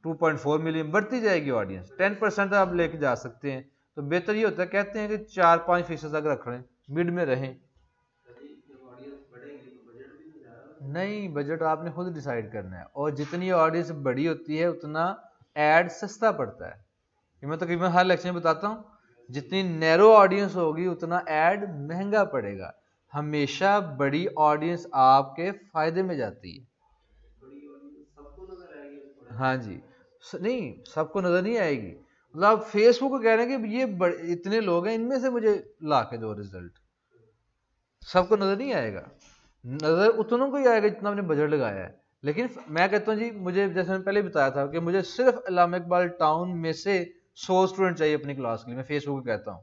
2.4 मिलियन, बढ़ती जाएगी ऑडियंस, 10% आप लेके जा सकते हैं, तो बेहतर ये होता है, कहते हैं कि 4-5% तक रख लें, मिड में रहें। नहीं, बजट आपने खुद डिसाइड करना है, और जितनी ऑडियंस बड़ी होती है उतना एड सस्ता पड़ता है, ये मैं तकरीबन हर लेक्चर में बताता हूँ, जितनी नैरो ऑडियंस होगी उतना एड महंगा पड़ेगा, हमेशा बड़ी ऑडियंस आपके फायदे में जाती है। हाँ जी, नहीं सबको नजर नहीं आएगी, मतलब आप फेसबुक को कह रहे हैं कि ये इतने लोग हैं, इनमें से मुझे ला के दो रिजल्ट, सबको नजर नहीं आएगा, नजर उतनों को ही आएगा जितना आपने बजट लगाया है। लेकिन मैं कहता हूँ जी, मुझे जैसे मैंने पहले बताया था कि मुझे सिर्फ अल्लामा इकबाल टाउन में से 100 स्टूडेंट चाहिए अपनी क्लास के लिए, मैं फेसबुक पे कहता हूँ।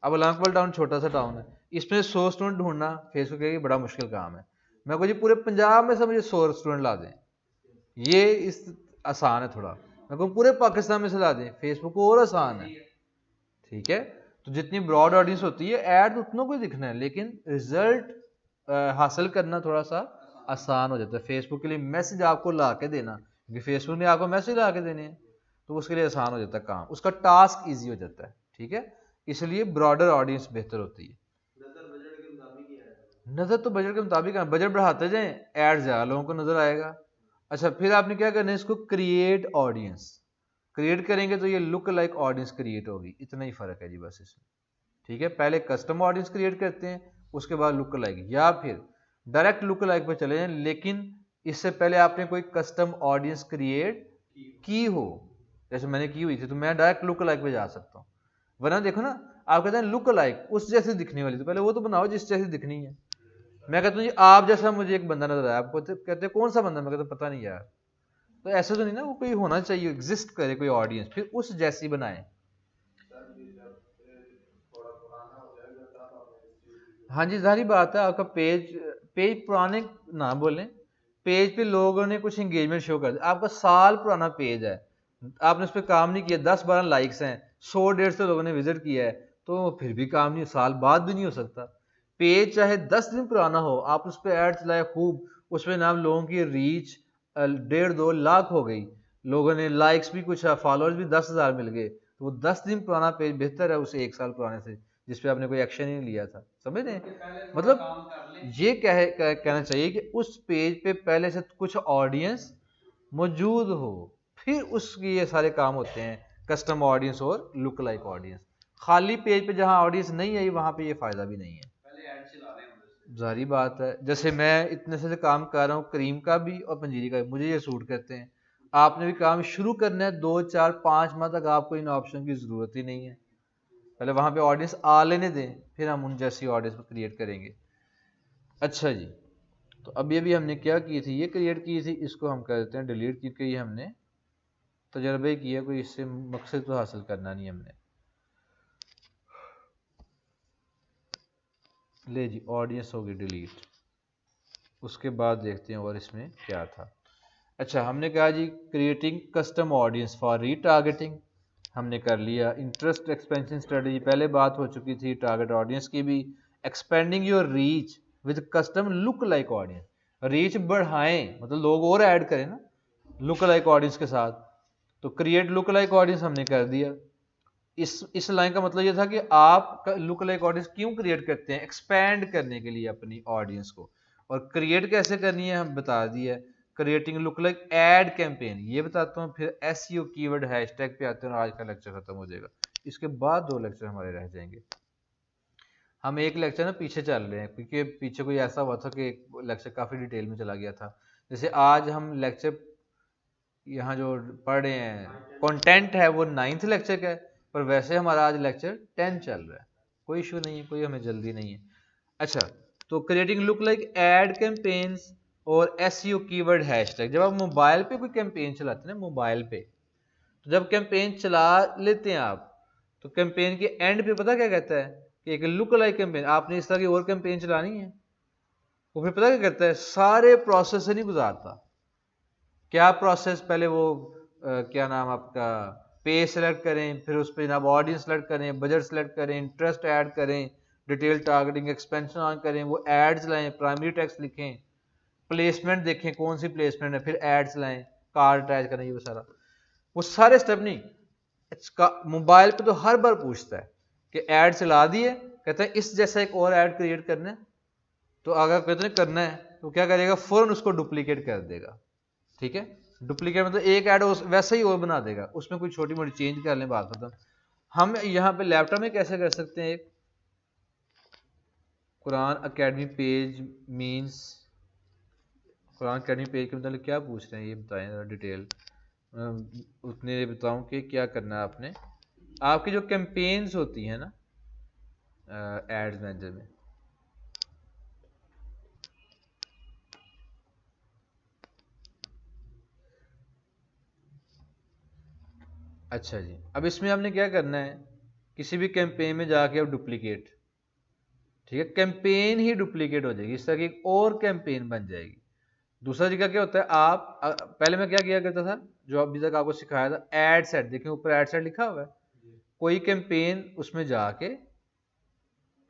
अब अल्लामा इकबाल टाउन छोटा सा टाउन है, इसमें 100 स्टूडेंट ढूंढना फेसबुक के लिए बड़ा मुश्किल काम है। मैं कहूँ जी पूरे पंजाब में से मुझे 100 स्टूडेंट ला दें, ये इस आसान है थोड़ा, मैं कहूँ पूरे पाकिस्तान में से ला दें, फेसबुक और आसान है, ठीक है। तो जितनी ब्रॉड ऑडियंस होती है ऐड उतनों को ही दिखना है, लेकिन रिजल्ट हासिल करना थोड़ा सा आसान हो जाता है। फेसबुक के लिए मैसेज आपको ला के देना, क्योंकि फेसबुक ने आपको मैसेज ला के देने हैं, तो उसके लिए आसान हो जाता है काम, उसका टास्क ईजी हो जाता है, ठीक है। इसलिए ब्रॉडर ऑडियंस बेहतर होती है। नजर तो बजट के मुताबिक है, बजट बढ़ाते जाएं ऐड ज़्यादा लोगों को नजर आएगा। अच्छा, फिर आपने क्या करना है, इसको क्रिएट ऑडियंस, क्रिएट करेंगे तो ये लुक लाइक ऑडियंस क्रिएट होगी, इतना ही फर्क है जी बस इसमें, ठीक है। पहले कस्टम ऑडियंस क्रिएट करते हैं, उसके बाद लुक लाइक, या फिर डायरेक्ट लुक लाइक पर चले जाएं, लेकिन इससे पहले आपने कोई कस्टम ऑडियंस क्रिएट की हो, जैसे मैंने की हुई थी, तो मैं डायरेक्ट लुक लाइक पे जा सकता हूँ। वरना देखो ना, आप कहते हैं लुक लाइक उस जैसी दिखने वाली, तो पहले वो तो बनाओ जिस जैसी दिखनी है। मैं कहता हूँ जी आप जैसा मुझे एक बंदा नजर आया, आपको कहते हैं कौन सा बंदा, मैं कहता पता नहीं यार, तो ऐसा तो नहीं ना, वो कोई होना चाहिए, एग्जिस्ट करे कोई ऑडियंस, फिर उस जैसी बनाए। हाँ जी, जाहिर बात है, आपका पेज पेज पुराने ना बोलें, पेज पे लोगों ने कुछ एंगेजमेंट शो कर दिया, आपका साल पुराना पेज है, आपने उस पर काम नहीं किया, 10-12 लाइक्स हैं, 100-150 लोगों ने विजिट किया है, तो फिर भी काम नहीं, साल बाद भी नहीं हो सकता। पेज चाहे 10 दिन पुराना हो, आप उस पर ऐड चलाए खूब, उस पर नाम लोगों की रीच 1.5-2 लाख हो गई, लोगों ने लाइक्स भी कुछ, फॉलोअर्स भी 10,000 मिल गए, तो वो 10 दिन पुराना पेज बेहतर है उसे 1 साल पुराने से जिसपे आपने कोई एक्शन ही नहीं लिया था। समझ रहे हैं? मतलब ये कहना चाहिए कि उस पेज पे पहले से कुछ ऑडियंस मौजूद हो, फिर उसके ये सारे काम होते हैं, कस्टम ऑडियंस और लुक लाइक ऑडियंस। खाली पेज पे जहां ऑडियंस नहीं आई वहां पे ये फायदा भी नहीं है। जारी बात है, जैसे मैं इतने से काम कर रहा हूँ करीम का भी और पंजीरी का भी, मुझे ये सूट करते हैं, आपने भी काम शुरू करना है 2-4-5 माह तक आपको इन ऑप्शन की जरूरत ही नहीं है, पहले वहां पे ऑडियंस आ लेने दें, फिर हम उन जैसी ऑडियंस को क्रिएट करेंगे। अच्छा जी, तो अभी अभी हमने क्या की थी, ये क्रिएट की थी, इसको हम कर देते हैं डिलीट, क्योंकि ये हमने तजर्बे किया, कोई इससे मकसद तो हासिल करना नहीं हमने। ले जी, ऑडियंस होगी डिलीट, उसके बाद देखते हैं और इसमें क्या था। अच्छा, हमने कहा जी creating custom audience for retargeting, हमने कर लिया। इंटरेस्ट एक्सपेंशन स्ट्रेटजी, पहले बात हो चुकी थी टारगेट ऑडियंस की भी। Expanding your reach with custom look like audience, reach बढ़ाएं, मतलब लोग और ऐड करें ना लुक लाइक ऑडियंस के साथ, तो क्रिएट लुक लाइक ऑडियंस हमने कर दिया। इस लाइन का मतलब ये था कि आप लुक लाइक ऑडियंस क्यों क्रिएट करते हैं, एक्सपैंड करने के लिए अपनी ऑडियंस को। और क्रिएट कैसे करनी है हम बता दिया, creating look like ad campaign, ये बताता हूँ, फिर एसईओ कीवर्ड हैशटैग पे आते हैं और आज का लेक्चर खत्म हो जाएगा। इसके बाद 2 लेक्चर हमारे रह जाएंगे, हम एक लेक्चर ना पीछे चल रहे हैं, क्योंकि पीछे कोई ऐसा हुआ था कि एक लेक्चर काफ़ी डिटेल में चला गया था। जैसे आज हम लेक्चर यहाँ जो पढ़ रहे हैं कंटेंट है वो 9th लेक्चर का है, पर वैसे हमारा आज लेक्चर 10 चल रहा है, कोई इशू नहीं है, कोई हमें जल्दी नहीं है। अच्छा, तो creating look like ad campaigns और एसईओ कीवर्ड हैशटैग, जब आप मोबाइल पे कोई कैंपेन चलाते हैं ना, मोबाइल पे, तो जब कैंपेन चला लेते हैं आप, तो कैंपेन के एंड पे पता क्या कहता है कि एक लुक लाइक कैंपेन, आपने इस तरह की और कैंपेन चलानी है, वो फिर पता क्या करता है, सारे प्रोसेस से नहीं गुजारता। क्या प्रोसेस, पहले वो क्या नाम आपका, पे सेलेक्ट करें, फिर उस पर जनाब ऑडियंस सेलेक्ट करें, बजट सेलेक्ट करें, इंटरेस्ट ऐड करें, डिटेल टारगेटिंग एक्सपेंशन ऑन करें, वो एड्स लाएं, प्राइमरी टेक्स्ट लिखें, प्लेसमेंट देखें कौन सी प्लेसमेंट है, फिर एड्स लाएं, कार्ड अटैच करें, ये वो सारे स्टेप नहीं। मोबाइल पे तो हर बार पूछता है कि ऐड चला दिए, कहते हैं इस जैसा एक और ऐड क्रिएट करना है, तो अगर कहते हैं करना है तो क्या करेगा, फौरन उसको डुप्लीकेट कर देगा। ठीक है, डुप्लीकेट मतलब एक ऐड वैसा ही और बना देगा, उसमें कोई छोटी मोटी चेंज कर लें, बात खत्म। हम यहाँ पे लैपटॉप में कैसे कर सकते हैं, एक Quran academy page means, Quran academy page के मतलब क्या पूछ रहे हैं ये बताएं जरा डिटेल, उतने बताऊं कि क्या करना है आपने। आपकी जो कैंपेन्स होती हैं ना एड्स मैनेजर में, अच्छा जी, अब इसमें आपने क्या करना है, किसी भी कैंपेन में जाके अब डुप्लीकेट, ठीक है, कैंपेन ही डुप्लीकेट हो जाएगी, इस तरह की एक और कैंपेन बन जाएगी। दूसरा तरीका क्या होता है, आप पहले मैं क्या किया करता था, जो अभी तक आपको सिखाया था, एड सेट, देखें ऊपर एड सेट लिखा हुआ है, कोई कैंपेन उसमें जाके,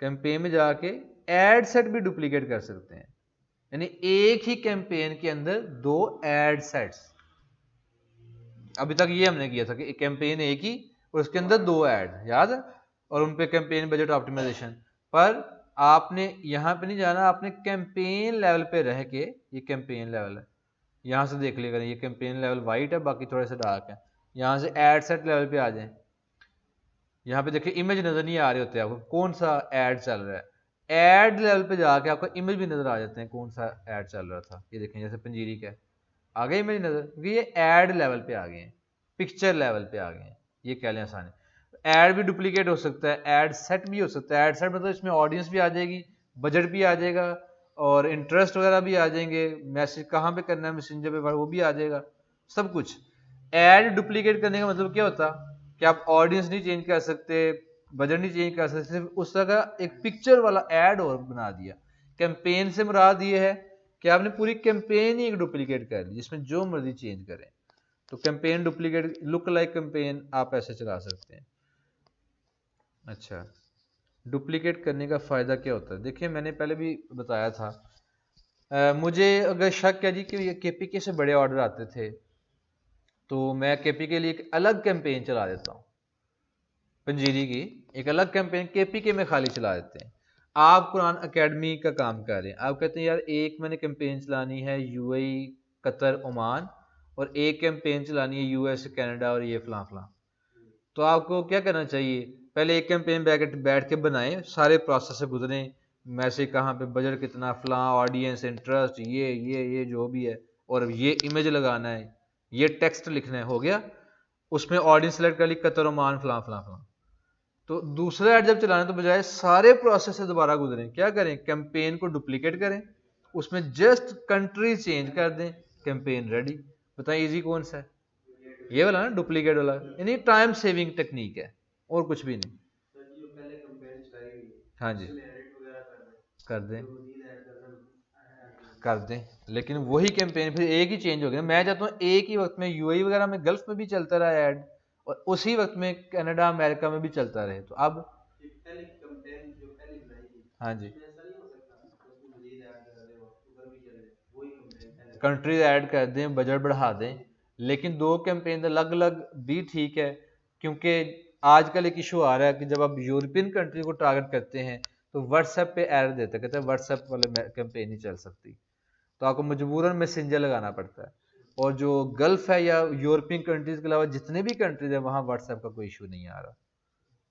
कैंपेन में जाके एड सेट भी डुप्लीकेट कर सकते हैं, यानी एक ही कैंपेन के अंदर 2 एड सेट्स। अभी तक ये हमने किया था कि कैंपेन एक ही और उसके अंदर 2 ऐड, याद है, और उन पे कैंपेन बजट ऑप्टिमाइजेशन। पर आपने यहाँ पे नहीं जाना, आपने कैंपेन लेवल पे रह के, ये कैंपेन लेवल है, यहाँ से देख लेगा, ये कैंपेन लेवल वाइट है, बाकी थोड़े से डार्क है। यहाँ से एड सेट लेवल पे आ जाए, यहाँ पे देखिए इमेज नजर नहीं आ रहे होते आपको कौन सा ऐड चल रहा है, एड लेवल पे जाके आपको इमेज भी नजर आ जाते हैं कौन सा ऐड चल रहा था। ये देखें जैसे पंजीरी का आ गई मेरी नज़र, क्योंकि ये ऐड लेवल पे आ गए हैं, पिक्चर लेवल पे आ गए हैं, ये कह लें आसानी। ऐड भी डुप्लीकेट हो सकता है, ऐड सेट भी हो सकता है, ऐड सेट मतलब इसमें ऑडियंस भी आ जाएगी, बजट भी आ जाएगा, और इंटरेस्ट वगैरह भी आ जाएंगे, मैसेज कहाँ पे करना है, मैसेंजर पे वो भी आ जाएगा, सब कुछ। ऐड डुप्लीकेट करने का मतलब क्या होता कि आप ऑडियंस नहीं चेंज कर सकते, बजट नहीं चेंज कर सकते, सिर्फ उस तरह का एक पिक्चर वाला ऐड और बना दिया। कैंपेन से मुराद ये है कि आपने पूरी कैंपेन ही एक डुप्लीकेट कर ली जिसमें जो मर्जी चेंज करें। तो campaign duplicate, look like campaign आप ऐसे चला सकते हैं। अच्छा, डुप्लीकेट करने का फ़ायदा क्या होता है? देखिए मैंने पहले भी बताया था, मुझे अगर शक है जी कि ये केपीके से बड़े ऑर्डर आते थे तो मैं केपी के लिए एक अलग कैंपेन चला देता हूँ, पंजीरी की एक अलग कैंपेन केपीके में खाली चला देते हैं। आप कुरान एकेडमी का काम कर रहे हैं, आप कहते हैं यार एक मैंने कैंपेन चलानी है यूएई, कतर, ओमान, और एक कैंपेन चलानी है यूएस, कनाडा और ये फलां फलां। तो आपको क्या करना चाहिए? पहले एक कैंपेन बैठ के बनाएं, सारे प्रोसेस से गुजरें, मैसेज कहाँ पे, बजट कितना, फलां, ऑडियंस, इंटरेस्ट, ये जो भी है, और ये इमेज लगाना है, ये टेक्स्ट लिखना है, हो गया। उसमें ऑडियंस सेलेक्ट कर ली, कतर, ओमान, फलां फलां फलां। तो दूसरा ऐड जब चलाने तो बजाय सारे प्रोसेस से दोबारा गुजरें, क्या करें? कैंपेन को डुप्लीकेट करें, उसमें जस्ट कंट्री चेंज कर दें, कैंपेन रेडी। बताएं इजी कौन सा है? ये वाला ना, डुप्लीकेट वाला, यानी टाइम सेविंग टेक्निक है और कुछ भी नहीं। हाँ जी, कर दें, कर दें, लेकिन वही कैंपेन फिर एक ही चेंज हो गया। मैं चाहता हूँ एक ही वक्त में यूएई वगैरह में, गल्फ में भी चलता रहा ऐड, और उसी वक्त में कनाडा, अमेरिका में भी चलता रहे। तो अब हाँ जी, कंट्रीज ऐड कर दें, बजट बढ़ा दें, लेकिन दो कैंपेन अलग अलग भी ठीक है। क्योंकि आजकल एक इशू आ रहा है कि जब आप यूरोपियन कंट्री को टारगेट करते हैं तो व्हाट्सएप पे एरर देता है, कहते हैं व्हाट्सएप वाले कैंपेन नहीं चल सकती, तो आपको मजबूरन मैसेंजर लगाना पड़ता है। और जो गल्फ है या यूरोपियन कंट्रीज के अलावा जितने भी कंट्रीज है वहाँ व्हाट्सएप का कोई इशू नहीं आ रहा।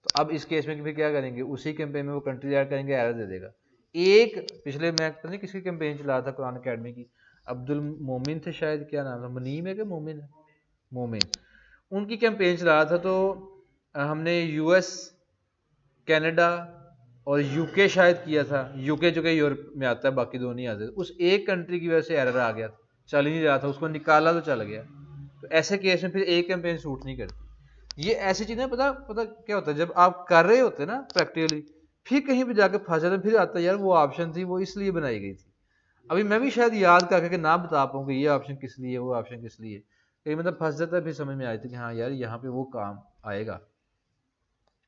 तो अब इस केस में फिर क्या करेंगे? उसी कैंपेन में वो कंट्रीज ऐड करेंगे, एरर दे देगा। एक पिछले मैं पता नहीं किसकी कैंपेन चला रहा था कुरान अकेडमी की, अब्दुल मोमिन थे शायद, क्या नाम था, मनीम है कि मोमिन है, मोमिन, उनकी कैंपेन चला रहा था। तो हमने यूएस, कनाडा और यूके शायद किया था, यूके जो कि यूरोप में आता है, बाकी दो नहीं आते। उस एक कंट्री की वजह से एरर आ गया, चल ही नहीं रहा था, उसको निकाला तो चल गया। तो ऐसे केस में फिर एक कैंपेन सूट नहीं करती। ये ऐसी चीजें पता पता क्या होता है, जब आप कर रहे होते हैं ना प्रैक्टिकली, फिर कहीं भी जाके फंस जाते, फिर आता है यार वो ऑप्शन थी, वो इसलिए बनाई गई थी। अभी मैं भी शायद याद करके ना बता पाऊँ कि ये ऑप्शन किस लिए, वो ऑप्शन किस लिए, कहीं मतलब फंस जाता है, फिर समझ में आती है कि हाँ यार यहाँ पे वो काम आएगा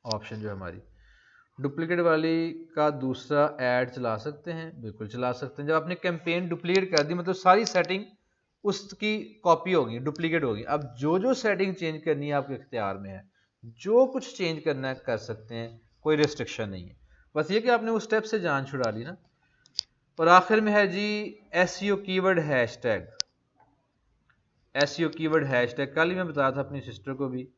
ऑप्शन जो हमारी। डुप्लीकेट वाली का दूसरा ऐड चला सकते हैं, बिल्कुल चला सकते हैं। जब आपने कैंपेन डुप्लीकेट कर दी मतलब सारी सेटिंग उसकी कॉपी होगी, डुप्लीकेट होगी। अब जो जो सेटिंग चेंज करनी है आपके इख्तियार में है, जो कुछ चेंज करना है कर सकते हैं, कोई रिस्ट्रिक्शन नहीं है। बस ये कि आपने उस स्टेप से जान छुड़ा ली ना। और आखिर में है जी SEO keyword hashtag. SEO keyword hashtag कल ही मैं बताया था अपनी सिस्टर को भी,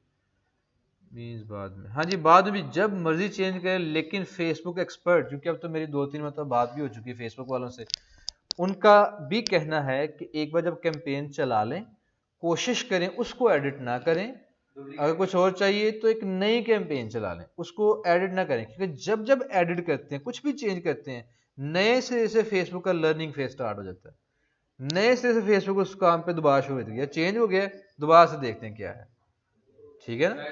मीन्स बाद में, हाँ जी बाद में भी जब मर्जी चेंज करें। लेकिन फेसबुक एक्सपर्ट, क्योंकि अब तो मेरी 2-3 मतलब बात भी हो चुकी है फेसबुक वालों से, उनका भी कहना है कि एक बार जब कैंपेन चला लें, कोशिश करें उसको एडिट ना करें। अगर कुछ और चाहिए तो एक नई कैंपेन चला लें, उसको एडिट ना करें। क्योंकि जब जब एडिट करते हैं, कुछ भी चेंज करते हैं, नए सिरे से फेसबुक का लर्निंग फेज स्टार्ट हो जाता है। नए सिरे से फेसबुक उस काम पे दोबारा शुरू हो गया, चेंज हो गया, दोबारा से देखते हैं क्या है, ठीक है ना।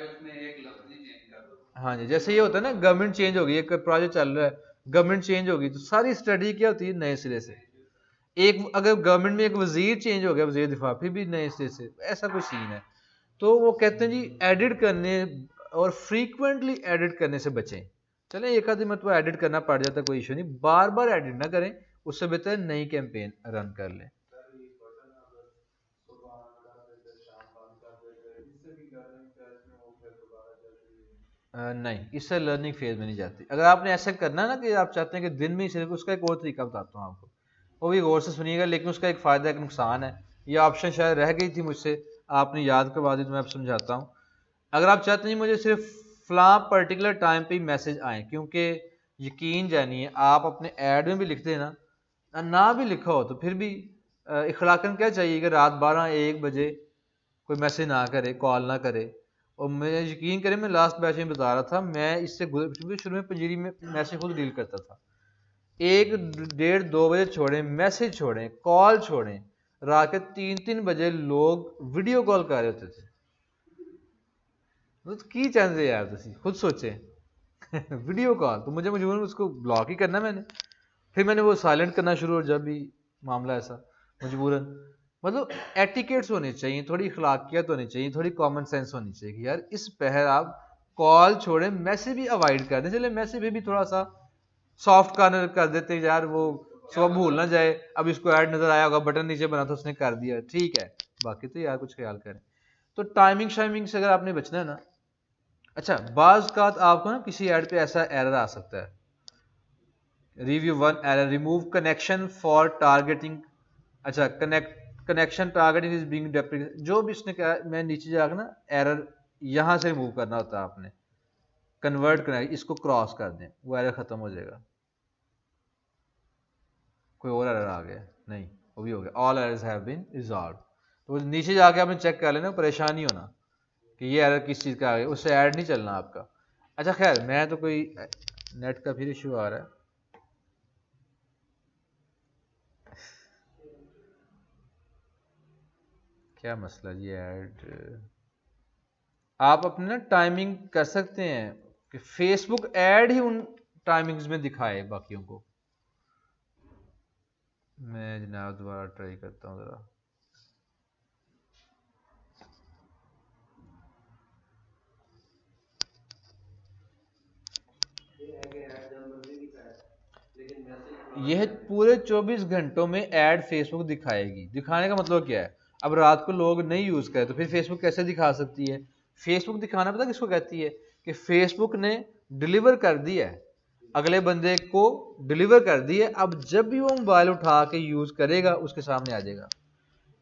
हाँ जी, जैसे ये होता है ना, गवर्नमेंट चेंज हो गई, एक प्रोजेक्ट चल रहा है, गवर्नमेंट चेंज हो गई, तो सारी स्ट्रेटजी क्या होती है? नए सिरे से। एक अगर गवर्नमेंट में एक वजीर चेंज हो गया, वजीर दिफा, फिर भी नए सिरे से, ऐसा कोई सीन है। तो वो कहते हैं जी एडिट करने और फ्रीक्वेंटली एडिट करने से बचें। चले एक आधी मतलब एडिट करना पड़ जाता है, कोई इशू नहीं, बार बार एडिट ना करें, उससे बेहतर नई कैंपेन रन कर लें। नहीं, इससे लर्निंग फेज में नहीं जाती। अगर आपने ऐसा करना ना कि आप चाहते हैं कि दिन में ही सिर्फ, उसका एक और तरीका बताता हूँ आपको, वो भी गौर से सुनिएगा, लेकिन उसका एक फ़ायदा एक नुकसान है। ये ऑप्शन शायद रह गई थी मुझसे, आपने याद करवा दी तो मैं अब समझाता हूँ। अगर आप चाहते हैं मुझे सिर्फ फलां पर्टिकुलर टाइम पे ही मैसेज आए, क्योंकि यकीन जानिए आप अपने ऐड में भी लिखते हैं ना भी लिखा हो तो फिर भी इखलाकन क्या चाहिए कि रात 12-1 बजे कोई मैसेज ना करे, कॉल ना करे। और मैं यकीन करें, मैं लास्ट बैच में बता रहा था, मैं इससे क्योंकि शुरू में पंजीरी में मैसेज खुद डील करता था, 1-1:30-2 बजे छोड़ें मैसेज, छोड़ें कॉल, छोड़ें रात के 3-3 बजे लोग वीडियो कॉल कर रहे होते थे। तो की चाहते यार, तुम खुद सोचे वीडियो कॉल, तो मुझे मजबूरन उसको ब्लॉक ही करना मैंने। फिर मैंने वो साइलेंट करना शुरू, और जब भी मामला ऐसा मजबूरन। मतलब एटिकेट्स होने चाहिए, थोड़ी अखलाकियत होनी चाहिए, थोड़ी कॉमन सेंस होनी चाहिए कि यार इस पहर आप कॉल छोड़े, मैसेज भी अवॉइड कर दें। चले मैसेज भी थोड़ा सा सॉफ्ट कॉर्नर कर देते हैं यार, वो सुबह भूल ना जाए, अब इसको ऐड नजर आया होगा, बटन नीचे बना था उसने कर दिया, ठीक है, बाकी तो यार कुछ ख्याल करें। तो टाइमिंग शाइमिंग से अगर आपने बचना है ना, अच्छा बाज का आपको ना किसी ऐड पे ऐसा एरर आ सकता है, review one error, remove connection for targeting, अच्छा connection targeting is being deprecated, जो भी इसने कहा, मैं नीचे जाकर ना एरर यहां से रिमूव करना होता है आपने, कन्वर्ट करना, इसको क्रॉस कर दें, वो एरर खत्म हो जाएगा। कोई और एरर आ गया नहीं, वो भी हो गया, all errors have been resolve. तो नीचे जाके आपने चेक कर लेना, परेशान नहीं होना कि ये एरर किस चीज़ का आ गया, उससे ऐड नहीं चलना आपका। अच्छा खैर, मैं तो कोई नेट का फिर इशू आ रहा है, क्या मसला जी, ऐड आप अपने ना टाइमिंग कर सकते हैं कि फेसबुक ऐड ही उन टाइमिंग्स में दिखाए बाकियों को। मैं जनाब दोबारा ट्राई करता हूँ ज़रा, यह पूरे 24 घंटों में ऐड फेसबुक दिखाएगी। दिखाने का मतलब क्या है, अब रात को लोग नहीं यूज़ करें तो फिर फेसबुक कैसे दिखा सकती है। फेसबुक दिखाना पता किसको कहती है, कि फेसबुक ने डिलीवर कर दिया है, अगले बंदे को डिलीवर कर दी है, अब जब भी वो मोबाइल उठा के यूज़ करेगा उसके सामने आ जाएगा।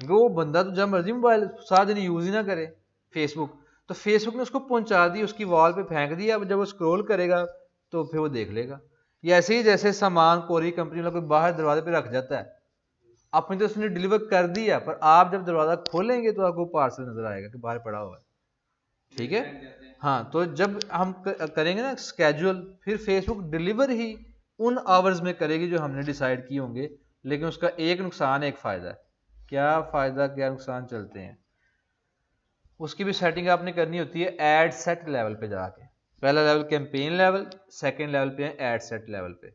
क्योंकि वो बंदा तो जब मर्जी मोबाइल सारा दिन यूज़ ही ना करे फेसबुक, तो फेसबुक ने उसको पहुंचा दी, उसकी वॉल पे फेंक दिया, अब जब वो स्क्रॉल करेगा तो फिर वो देख लेगा। ये ऐसे ही जैसे सामान कोई कंपनी वाला कोई बाहर दरवाजे पे रख जाता है, आपने तो उसने डिलीवर कर दिया, पर आप जब दरवाजा खोलेंगे तो आपको पार्सल नजर आएगा कि बाहर पड़ा हुआ है, ठीक है। हाँ, तो जब हम करेंगे ना स्केड्यूल, फिर फेसबुक डिलीवर ही उन आवर्स में करेगी जो हमने डिसाइड किए होंगे। लेकिन उसका एक नुकसान, एक फ़ायदा है। क्या फ़ायदा क्या नुकसान चलते हैं, उसकी भी सेटिंग आपने करनी होती है एड सेट लेवल पे जाके। पहला level campaign level, second level पे है एड सेट लेवल पे।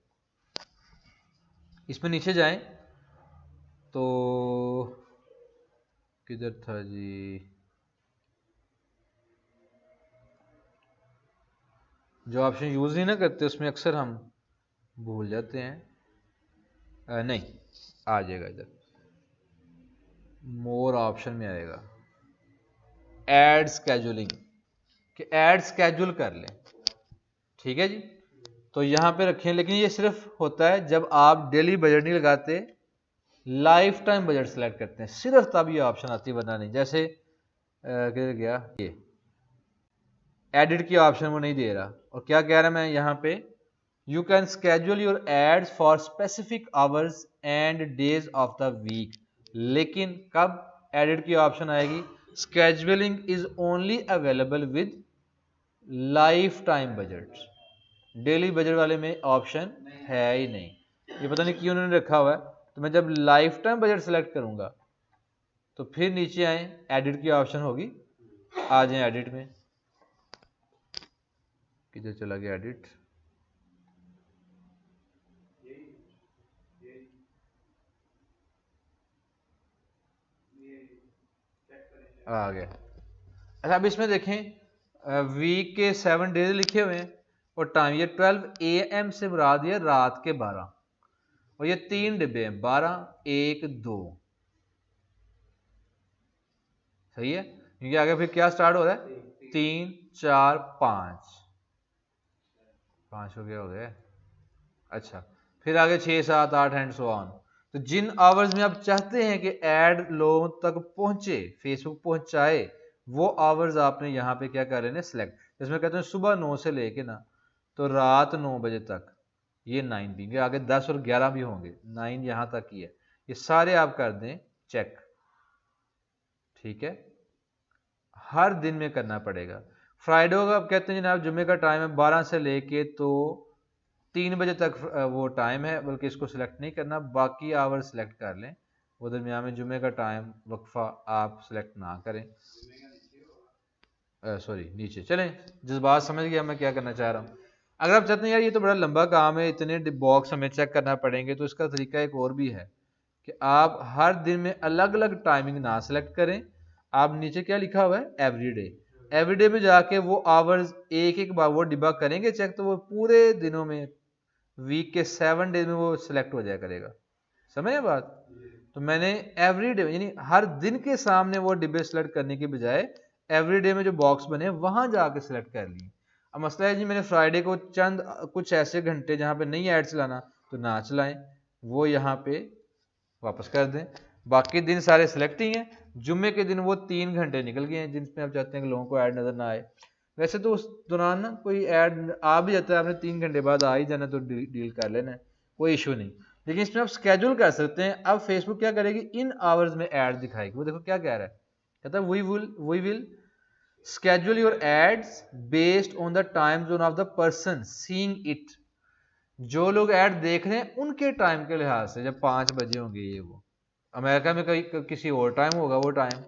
इसमें नीचे जाएं तो किधर था जी, जो ऑप्शन यूज़ नहीं ना करते उसमें अक्सर हम भूल जाते हैं। नहीं, आ जाएगा इधर, मोर ऑप्शन में आएगा एड स्केजुलिंग, कि ऐड स्केड्यूल कर लें, ठीक है जी। तो यहाँ पे रखें, लेकिन ये सिर्फ होता है जब आप डेली बजट नहीं लगाते, लाइफ टाइम बजट सेलेक्ट करते हैं, सिर्फ तब ये ऑप्शन आती है, वरना नहीं। जैसे किधर गया ये एडिट की ऑप्शन वो नहीं दे रहा, और क्या कह रहा है मैं यहाँ पे, you can schedule your ads for specific hours and days of the week. लेकिन कब एडिट की ऑप्शन आएगी, scheduling is only available with lifetime budget, daily budget वाले में ऑप्शन है ही नहीं। ये पता नहीं क्यों उन्होंने रखा हुआ है। तो मैं जब लाइफ टाइम बजट सेलेक्ट करूंगा तो फिर नीचे आए, एडिट की ऑप्शन होगी, आ जाए एडिट में, किधर चला गया एडिट, आ गया। अच्छा अब इसमें देखें, वीक के 7 डेज लिखे हुए हैं, और टाइम ये 12 AM से मुराद ये रात के 12, और ये 3 डिब्बे हैं, 12, 1, 2, सही है। क्योंकि आगे फिर क्या स्टार्ट हो रहा है, 3, 4, 5, 5 हो गया। अच्छा, फिर आगे 6, 7, 8 एंड सो ऑन। तो जिन आवर्स में आप चाहते हैं कि ऐड लोगों तक पहुंचे, फेसबुक पहुंचाए, वो आवर्स आपने यहाँ पे क्या कर लेने, सेलेक्ट। जिसमें कहते हैं सुबह 9 से लेके ना तो रात 9 बजे तक, ये 9 भी आगे 10 और 11 भी होंगे, 9 यहाँ तक ही है, ये सारे आप कर दें चेक, ठीक है। हर दिन में करना पड़ेगा। फ्राइडे को आप कहते हैं जनाब जुम्मे का टाइम है 12 से लेके तो 3 बजे तक वो टाइम है, बल्कि इसको सिलेक्ट नहीं करना, बाकी आवर सिलेक्ट कर लें। वो दरमियान में जुम्मे का टाइम वक्फा आप सिलेक्ट ना करें, सॉरी नीचे चलें। जज्बात समझ गया मैं क्या करना चाह रहा हूँ। अगर आप चाहते हैं यार ये तो बड़ा लंबा काम है, इतने बॉक्स हमें चेक करना पड़ेंगे, तो इसका तरीका एक और भी है कि आप हर दिन में अलग अलग टाइमिंग ना सेलेक्ट करें। आप नीचे क्या लिखा हुआ है, एवरीडे। एवरीडे में जाके वो आवर्स एक एक बार वो डिब्बा करेंगे चेक, तो वो पूरे दिनों में, वीक के 7 डेज में वो सिलेक्ट हो जाया करेगा। समझे बात? तो मैंने एवरीडे यानी हर दिन के सामने वो डिब्बे सेलेक्ट करने के बजाय एवरीडे में जो बॉक्स बने वहां जाके सिलेक्ट कर ली। अब मसला है जी, मैंने फ्राइडे को चंद कुछ ऐसे घंटे जहां पे नहीं ऐड चलाना तो ना चलाएं, वो यहाँ पे वापस कर दें। बाकी दिन सारे सिलेक्ट ही हैं। जुम्मे के दिन वो 3 घंटे निकल गए हैं जिनमें आप चाहते हैं कि लोगों को ऐड नजर ना आए। वैसे तो उस दौरान ना कोई ऐड आ भी जाता है, आपने 3 घंटे बाद आ ही जाना तो डील कर लेना है, कोई इशू नहीं। लेकिन इसमें आप स्केड्यूल कर सकते हैं। अब फेसबुक क्या करेगी, इन आवर्स में ऐड दिखाएगी। वो देखो क्या कह रहा है, कहता है we will schedule your ads based on the time zone of the person seeing it। जो लोग ऐड देख रहे हैं उनके टाइम के लिहाज से, जब 5 बजे होंगे ये वो, अमेरिका में कहीं किसी और टाइम होगा वो टाइम,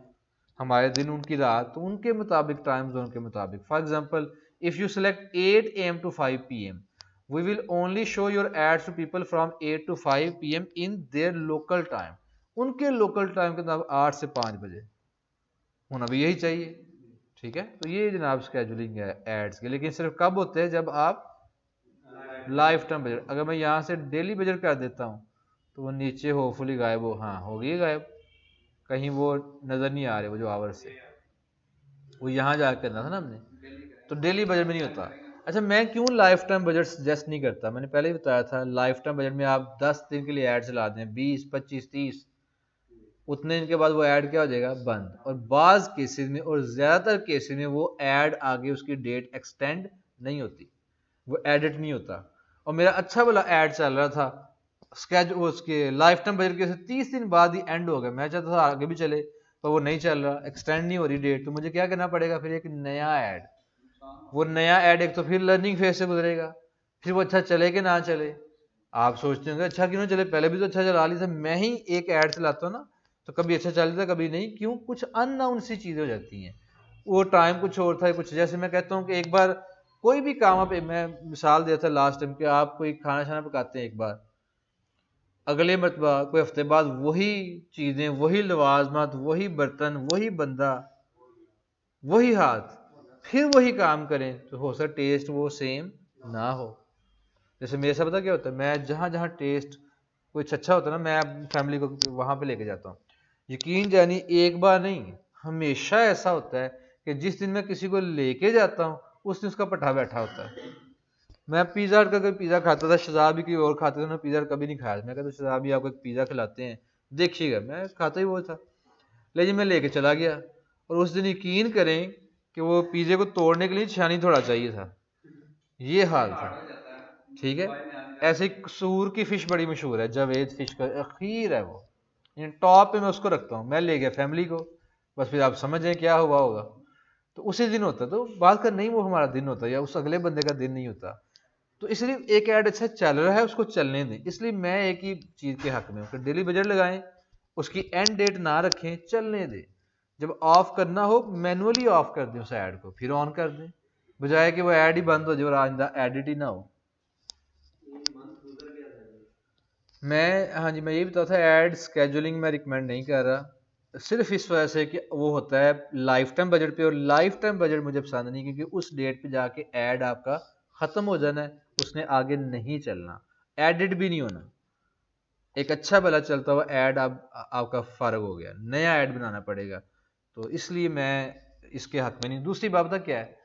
हमारे दिन उनकी रात, तो उनके मुताबिक टाइम जोन के मुताबिक। For example if you select 8 AM to 5 PM, we will only show your ads to people from 8 to 5 PM in their local time। उनके लोकल टाइम के मतलब 8 से 5 बजे होना भी यही चाहिए। ठीक है, तो ये जनाब स्केजुलिंग है एड्स की। लेकिन सिर्फ कब होते हैं, जब आप लाइफ टाइम बजट। अगर मैं यहाँ से डेली बजट कर देता हूँ तो वो नीचे होपफुली गायब हो, हाँ हो गई गायब, कहीं वो नज़र नहीं आ रहे वो जो आवर्स है, वो यहाँ जाकर करना था ना हमने, तो डेली बजट में नहीं होता। अच्छा, मैं क्यों लाइफ टाइम बजट सजेस्ट नहीं करता, मैंने पहले ही बताया था। लाइफ टाइम बजट में आप 10 दिन के लिए ऐड चला दें, 20, 25, 30, उतने दिन के बाद वो ऐड क्या हो जाएगा, बंद। और बाज़ केसेस में और ज़्यादातर केसेस में वो ऐड आगे उसकी डेट एक्सटेंड नहीं होती, वो एडिट नहीं होता। और मेरा अच्छा वाला ऐड चल रहा था उसके लाइफ टाइम बजट के 30 दिन बाद ही एंड हो गया। मैं चाहता था आगे भी चले पर वो नहीं चल रहा, एक्सटेंड नहीं हो रही डेट, तो मुझे क्या करना पड़ेगा, फिर एक नया ऐड। वो नया ऐड एक तो फिर लर्निंग फेज से गुजरेगा, फिर वो अच्छा चले कि ना चले। आप सोचते होंगे अच्छा क्यों ना चले, पहले भी तो अच्छा चला ली था। मैं ही एक ऐड चलाता हूँ ना, तो कभी अच्छा चलता कभी नहीं, क्यों, कुछ अननोन सी चीज़ें हो जाती हैं। वो टाइम कुछ और था, कुछ जैसे मैं कहता हूँ कि एक बार कोई भी काम आप, मैं मिसाल दिया था लास्ट टाइम कि आप कोई खाना शाना पकाते हैं एक बार, अगले मरतबा कोई हफ्ते बाद वही चीज़ें, वही लवाजमात, वही बर्तन, वही बंदा, वही हाथ, फिर वही काम करें तो हो सकता टेस्ट वो सेम ना हो। जैसे मेरे साथ पता क्या होता है, मैं जहाँ जहाँ टेस्ट कुछ अच्छा होता है ना, मैं फैमिली को वहाँ पे लेके जाता हूँ। यकीन जानी एक बार नहीं, हमेशा ऐसा होता है कि जिस दिन मैं किसी को लेके जाता हूँ उस दिन उसका पट्टा बैठा होता है। मैं पिज़्ज़ा हट का कोई पिज़्ज़ा खाता था, शहजाद भी कोई और खाते थे, उन्होंने पिज़्ज़ा कभी नहीं खाया। मैं कहता शहजाद भी आपको एक पिज़्ज़ा खिलाते हैं, देखिएगा। मैं खाता ही वो था, लेकिन मैं लेके चला गया और उस दिन यकीन करें कि वो पिज़्ज़े को तोड़ने के लिए छानी थोड़ा चाहिए था, ये हाल था। ठीक है, ऐसे ही कसूर की फ़िश बड़ी मशहूर है, जावेद फ़िश का अखीर है वो, टॉप पे मैं उसको रखता हूँ। मैं ले गया फैमिली को, बस फिर आप समझ जाए क्या हुआ होगा। तो उसी दिन होता, तो बात कर नहीं वो हमारा दिन होता या उस अगले बंदे का दिन नहीं होता। तो इसलिए एक ऐड अच्छा चल रहा है उसको चलने दें। इसलिए मैं एक ही चीज़ के हक में हूँ कि डेली बजट लगाएं, उसकी एंड डेट ना रखें, चलने दें। जब ऑफ करना हो मैनुअली ऑफ कर दें उस ऐड को, फिर ऑन कर दें, बजाय कि वो ऐड ही बंद हो जाए और आइंदा एडिट ही ना हो। मैं, हाँ जी, मैं यही बताता था, ऐड स्केजुलिंग मैं रिकमेंड नहीं कर रहा, सिर्फ इस वजह से कि वो होता है लाइफ टाइम बजट पे, और लाइफ टाइम बजट मुझे पसंद नहीं, क्योंकि उस डेट पे जाके ऐड आपका ख़त्म हो जाना है, उसने आगे नहीं चलना, एडिट भी नहीं होना। एक अच्छा भला चलता हुआ ऐड आपका फ़र्क हो गया, नया ऐड बनाना पड़ेगा। तो इसलिए मैं इसके हक में नहीं। दूसरी बात पता क्या है,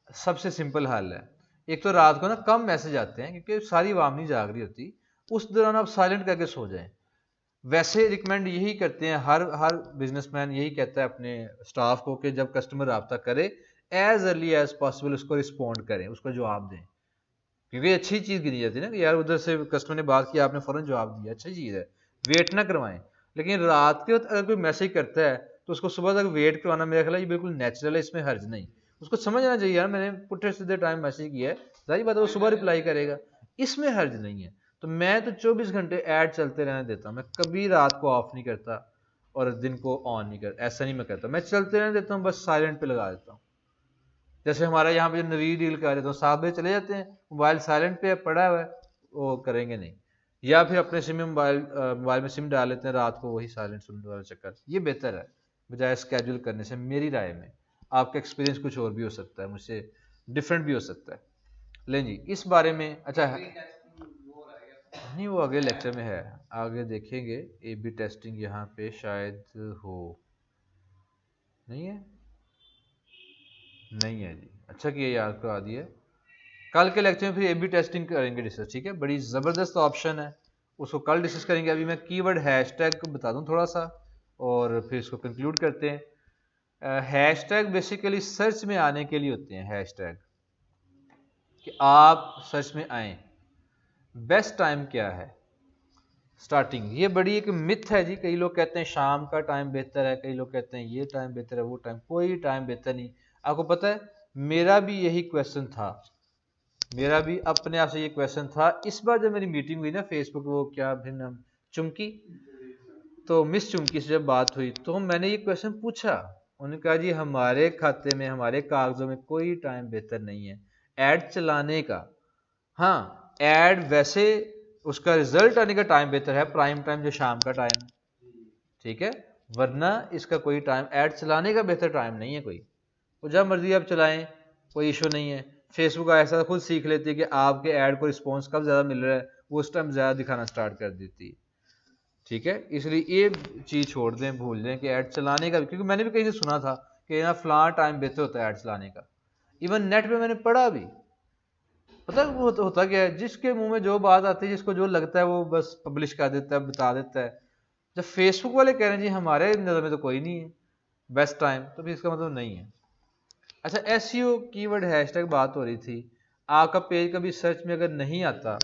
सबसे सिंपल हल है। एक तो रात को ना कम मैसेज आते हैं क्योंकि सारी आवाम नहीं जाग रही होती, उस दौरान आप साइलेंट करके सो जाएं। वैसे रिकमेंड यही करते हैं, हर बिजनेसमैन यही कहता है अपने स्टाफ को कि जब कस्टमर रब्ता करे एज अर्ली एज पॉसिबल उसको रिस्पॉन्ड करें, उसको जवाब दें। क्योंकि अच्छी चीज़ गिनी जाती है ना कि यार उधर से कस्टमर ने बात की, आपने फ़ौरन जवाब दिया, अच्छी चीज़ है, वेट ना करवाएं। लेकिन रात के वक्त अगर कोई मैसेज करता है तो उसको सुबह तक वेट करवाना मेरा ख्याल है ये बिल्कुल नेचुरल है, इसमें हर्ज नहीं। उसको समझना चाहिए यार मैंने पुट्ठे सीधे टाइम मैसेज किया है, जाहिर बात है वो सुबह रिप्लाई करेगा, इसमें हर्ज नहीं है। तो मैं तो 24 घंटे ऐड चलते रहने देता हूँ, मैं कभी रात को ऑफ नहीं करता और दिन को ऑन नहीं करता, ऐसा नहीं मैं करता, मैं चलते रहने देता हूँ, बस साइलेंट पे लगा देता हूँ। जैसे हमारे यहाँ पे जो नवी डील कर रहे तो 7 बजे चले जाते हैं, मोबाइल साइलेंट पे पड़ा हुआ है, वो करेंगे नहीं। या फिर अपने सिम में मोबाइल में सिम डाल लेते हैं, रात को वही साइलेंट सुनने वाला चक्कर, ये बेहतर है बजाय स्केड्यूल करने से, मेरी राय में। आपका एक्सपीरियंस कुछ और भी हो सकता है, मुझसे डिफरेंट भी हो सकता है। लें जी, इस बारे में अच्छा है नहीं, वो अगले लेक्चर में है, आगे देखेंगे। ए बी टेस्टिंग यहाँ पे शायद हो, नहीं है, नहीं है जी, अच्छा किया याद करा दिया। कल के लेक्चर में फिर ए बी टेस्टिंग करेंगे डिस्कस, ठीक है, बड़ी ज़बरदस्त ऑप्शन है, उसको कल डिस्कस करेंगे। अभी मैं कीवर्ड हैशटैग को बता दूं थोड़ा सा, और फिर इसको कंक्लूड करते हैं। हैशटैग बेसिकली सर्च में आने के लिए होते हैं, हैशटैग कि आप सर्च में आए। बेस्ट टाइम क्या है स्टार्टिंग, ये बड़ी एक मिथ है जी। कई लोग कहते हैं शाम का टाइम बेहतर है, कई लोग कहते हैं ये टाइम बेहतर है, वो टाइम, कोई टाइम बेहतर नहीं। आपको पता है मेरा भी यही क्वेश्चन था, मेरा भी अपने आप से ये क्वेश्चन था। इस बार जब मेरी मीटिंग हुई ना फेसबुक, वो क्या फिर नाम, चुमकी, तो मिस चुमकी से जब बात हुई तो मैंने ये क्वेश्चन पूछा। उन्होंने कहा जी हमारे खाते में, हमारे कागजों में कोई टाइम बेहतर नहीं है ऐड चलाने का। हाँ, ऐड वैसे उसका रिजल्ट आने का टाइम बेहतर है, प्राइम टाइम जो शाम का टाइम है, ठीक है, वरना इसका कोई टाइम ऐड चलाने का बेहतर टाइम नहीं है कोई। वो जब मर्जी आप चलाएं, कोई इशू नहीं है। फेसबुक ऐसा खुद सीख लेती है कि आपके ऐड को रिस्पॉन्स कब ज़्यादा मिल रहा है, वो उस टाइम ज़्यादा दिखाना स्टार्ट कर देती है, ठीक है। इसलिए ये चीज़ छोड़ दें, भूल दें कि ऐड चलाने का, क्योंकि मैंने भी कहीं से सुना था कि यहाँ फलां टाइम बेहतर होता है ऐड चलाने का। इवन नेट पे मैंने पढ़ा भी, पता है वो होता क्या है, जिसके मुंह में जो बात आती है, जिसको जो लगता है वो बस पब्लिश कर देता है, बता देता है। जब फेसबुक वाले कह रहे हैं जी हमारे नज़र में तो कोई नहीं है बेस्ट टाइम, तो फिर इसका मतलब नहीं है। अच्छा, एसईओ कीवर्ड हैशटैग बात हो रही थी। आपका पेज कभी सर्च में अगर नहीं आता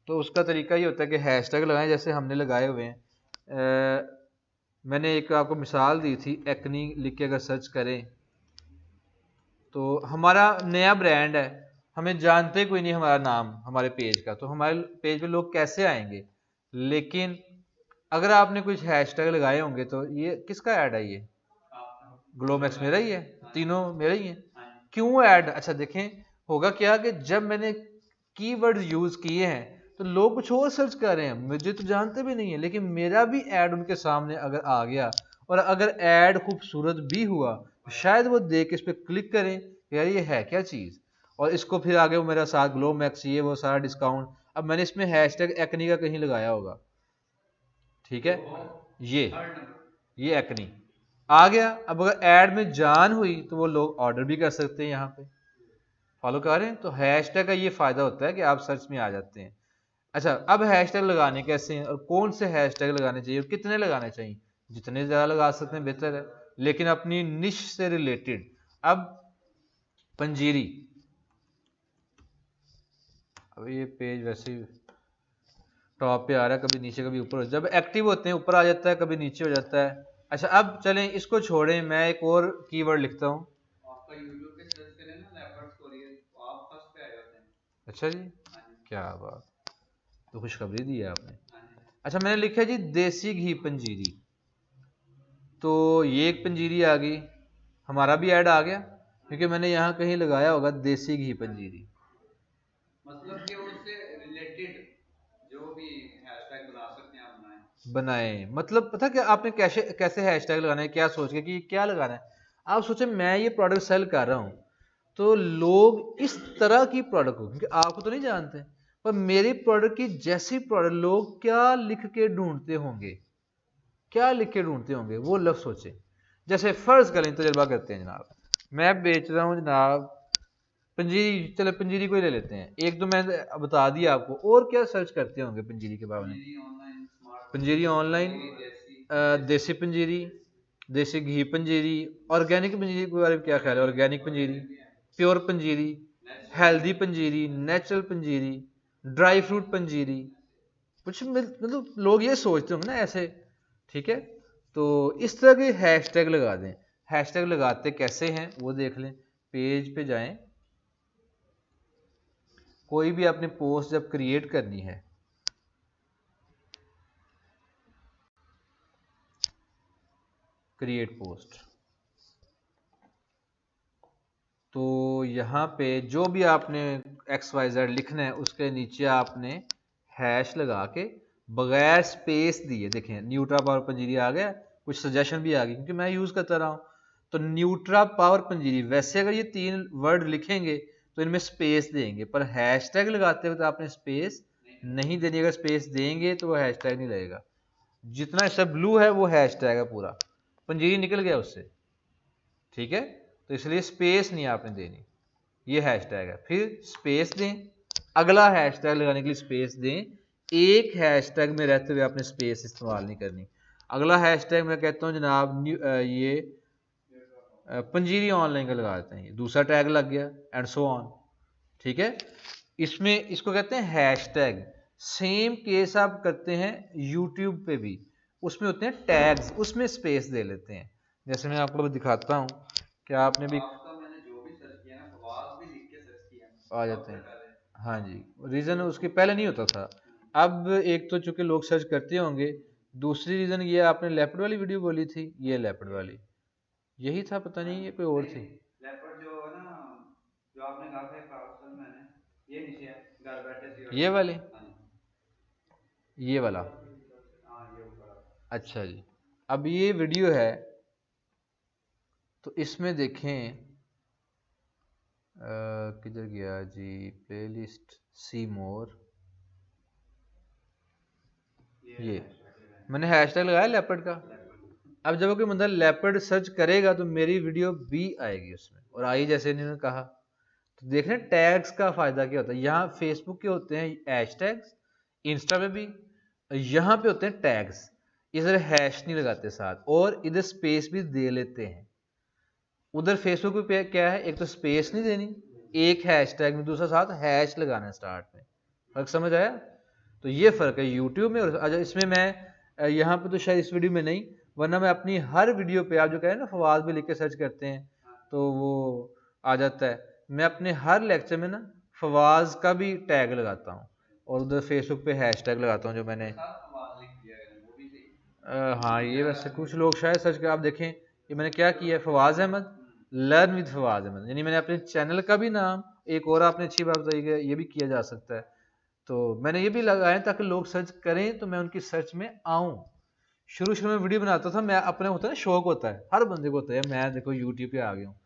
तो उसका तरीका ये होता है कि हैशटैग लगाएं, जैसे हमने लगाए हुए हैं। मैंने एक आपको मिसाल दी थी, एक्नी लिख के अगर सर्च करें तो हमारा नया ब्रांड है, हमें जानते कोई नहीं हमारा नाम हमारे पेज का, तो हमारे पेज पे लोग कैसे आएंगे। लेकिन अगर आपने कुछ हैशटैग लगाए होंगे तो ये किसका ऐड है, ये ग्लोमैक्स मेरा ही है, तीनों मेरा ही है। क्यों ऐड, अच्छा देखें होगा क्या कि जब मैंने कीवर्ड यूज किए हैं तो लोग कुछ और सर्च कर रहे हैं, मुझे तो जानते भी नहीं है, लेकिन मेरा भी ऐड उनके सामने अगर आ गया, और अगर ऐड खूबसूरत भी हुआ तो शायद वो देख इस पर क्लिक करें यार ये है क्या चीज़, और इसको फिर आगे वो मेरा साथ ग्लोमैक्स ये वो सारा डिस्काउंट। अब मैंने इसमें हैशटैग एक्नी का कहीं लगाया होगा, ठीक है, ये एक्नी आ गया। अब अगर ऐड में जान हुई तो वो लोग ऑर्डर भी कर सकते हैं, यहाँ पे फॉलो कर रहे हैं। तो हैशटैग का ये फायदा होता है कि आप सर्च में आ जाते हैं। अच्छा, अब हैशटैग लगाने कैसे हैं और कौन से हैशटैग लगाने चाहिए और कितने लगाने चाहिए, जितने ज़्यादा लगा सकते हैं बेहतर है, लेकिन अपनी निश से रिलेटेड। अब पंजीरी, अब ये पेज वैसे ही टॉप पे आ रहा है, कभी नीचे कभी ऊपर, जब एक्टिव होते हैं ऊपर आ जाता है, कभी नीचे हो जाता है। अच्छा, अब चलें इसको छोड़ें, मैं एक और कीवर्ड लिखता हूँ। आपका यूट्यूब पे सर्च करें ना लेपर्ड्स कोरियर, तो आप फर्स्ट पे आ जाते हैं। अच्छा जी, क्या बात, तो खुशखबरी दी है आपने। अच्छा, मैंने लिखा है जी देसी घी पंजीरी, तो ये एक पंजीरी आ गई, हमारा भी ऐड आ गया, क्योंकि मैंने यहाँ कहीं लगाया होगा देसी घी पंजीरी। मतलब कि उससे रिलेटेड जो भी हैशटैग बना सकते हैं आप बनाए, मतलब पता क्या आपने कैसे कैसे हैशटैग लगाना है, क्या सोच के कि क्या लगाना है। आप सोचे मैं ये प्रोडक्ट सेल कर रहा हूँ तो लोग इस तरह की प्रोडक्ट को, क्योंकि आपको तो नहीं जानते, पर मेरे प्रोडक्ट की जैसी प्रोडक्ट लोग क्या लिख के ढूंढते होंगे, क्या लिख के ढूंढते होंगे, वो लफ्ज सोचे। जैसे फर्ज करें, तजर्बा करते हैं जनाब, मैं बेच रहा हूँ जनाब पंजीरी, चले पंजीरी को ही ले लेते हैं, एक तो मैंने बता दिया आपको, और क्या सर्च करते होंगे पंजीरी के बारे में। पंजीरी ऑनलाइन, देसी पंजीरी, देसी घी पंजीरी, ऑर्गेनिक पंजीरी के बारे में क्या ख्याल है, ऑर्गेनिक पंजीरी, प्योर पंजीरी, हेल्दी पंजीरी, नेचुरल पंजीरी, ड्राई फ्रूट पंजीरी, कुछ मतलब लोग ये सोचते होंगे ना ऐसे, ठीक है। तो इस तरह के हैशटैग लगा दें। हैशटैग लगाते कैसे हैं वो देख लें, पेज पे जाएं, कोई भी अपनी पोस्ट जब क्रिएट करनी है, क्रिएट पोस्ट, तो यहाँ पे जो भी आपने XYZ लिखना है उसके नीचे आपने हैश लगा के बगैर स्पेस दिए। देखें न्यूट्रा पावर पंजीरी आ गया, कुछ सजेशन भी आ गई क्योंकि मैं यूज़ करता रहा हूँ। तो न्यूट्रा पावर पंजीरी, वैसे अगर ये 3 वर्ड लिखेंगे तो इनमें स्पेस देंगे, पर हैशटैग लगाते वक्त आपने स्पेस नहीं देनी। अगर स्पेस देंगे तो वो हैशटैग नहीं लगेगा। जितना इससे ब्लू है वो हैशटैग है पूरा, पंजीरी निकल गया उससे, ठीक है। तो इसलिए स्पेस नहीं आपने देनी, ये हैशटैग है। फिर स्पेस दें, अगला हैशटैग लगाने के लिए स्पेस दें। एक हैशटैग में रहते हुए आपने स्पेस इस्तेमाल नहीं करनी। अगला हैशटैग मैं कहता हूँ जनाब ये पंजीरी ऑनलाइन का लगा देते हैं, दूसरा टैग लग गया एंड सो ऑन, ठीक है। इसमें इसको कहते हैं हैशटैग। सेम केस आप करते हैं यूट्यूब पे भी, उसमें होते हैं टैग्स, उसमें स्पेस दे लेते हैं। जैसे मैं आपको दिखाता हूँ कि आपने भी मैंने जो भी सर्च किया ना, फवाद भी लिख के सर्च किया, आ जाते हैं। हाँ जी, रीज़न उसके पहले नहीं होता था। अब एक तो चूंकि लोग सर्च करते होंगे, दूसरी रीज़न ये आपने लेपर्ड वाली वीडियो बोली थी, ये लेपर्ड वाली यही था, पता नहीं ये कोई और थी। लेपर्ड जो है ना, जो आपने कहा था पार्सल मैंने, ये नीचे है, घर बैठे से ये वाले, ये वाला, हाँ ये ऊपर। अच्छा जी। अब ये वीडियो है तो इसमें देखें किधर गया जी, प्लेलिस्ट, सी मोर, ये मैंने हैशटैग लगाया लेपर्ड का। अब जब कोई बंदा लेपर्ड सर्च करेगा तो मेरी वीडियो भी आएगी उसमें, और आई जैसे इन्होंने कहा। तो देख रहे हैं टैग्स का फायदा क्या होता है। यहाँ फेसबुक के होते हैं हैशटैग्स, इंस्टा पे भी, यहाँ पे होते हैं टैग्स। इधर हैश नहीं लगाते साथ, और इधर स्पेस भी दे लेते हैं। उधर फेसबुक पे क्या है, एक तो स्पेस नहीं देनी, एक हैशटैग में, दूसरा साथ हैश लगाना है स्टार्ट में। फर्क समझ आया? तो ये फर्क है यूट्यूब में। और इसमें मैं यहाँ पे तो शायद इस वीडियो में नहीं, वरना मैं अपनी हर वीडियो पे, आप जो कहें ना फवाद भी लिख के सर्च करते हैं तो वो आ जाता है, मैं अपने हर लेक्चर में ना फवाज का भी टैग लगाता हूँ, और उधर फेसबुक पे हैशटैग लगाता हूँ जो मैंने हाँ, ये वैसे कुछ लोग शायद सर्च कर, आप देखें ये मैंने क्या किया है, फवाज अहमद लर्न विद फवाज अहमद, यानी मैंने अपने चैनल का भी नाम, एक और आपने अच्छी बात बताई है, ये भी किया जा सकता है। तो मैंने ये भी लगाया ताकि लोग सर्च करें तो मैं उनकी सर्च में आऊँ। शुरू में वीडियो बनाता था, मैं अपने होता है ना, शौक होता है, हर बंदे को होता है, मैं देखो यूट्यूब पे आ गया हूँ,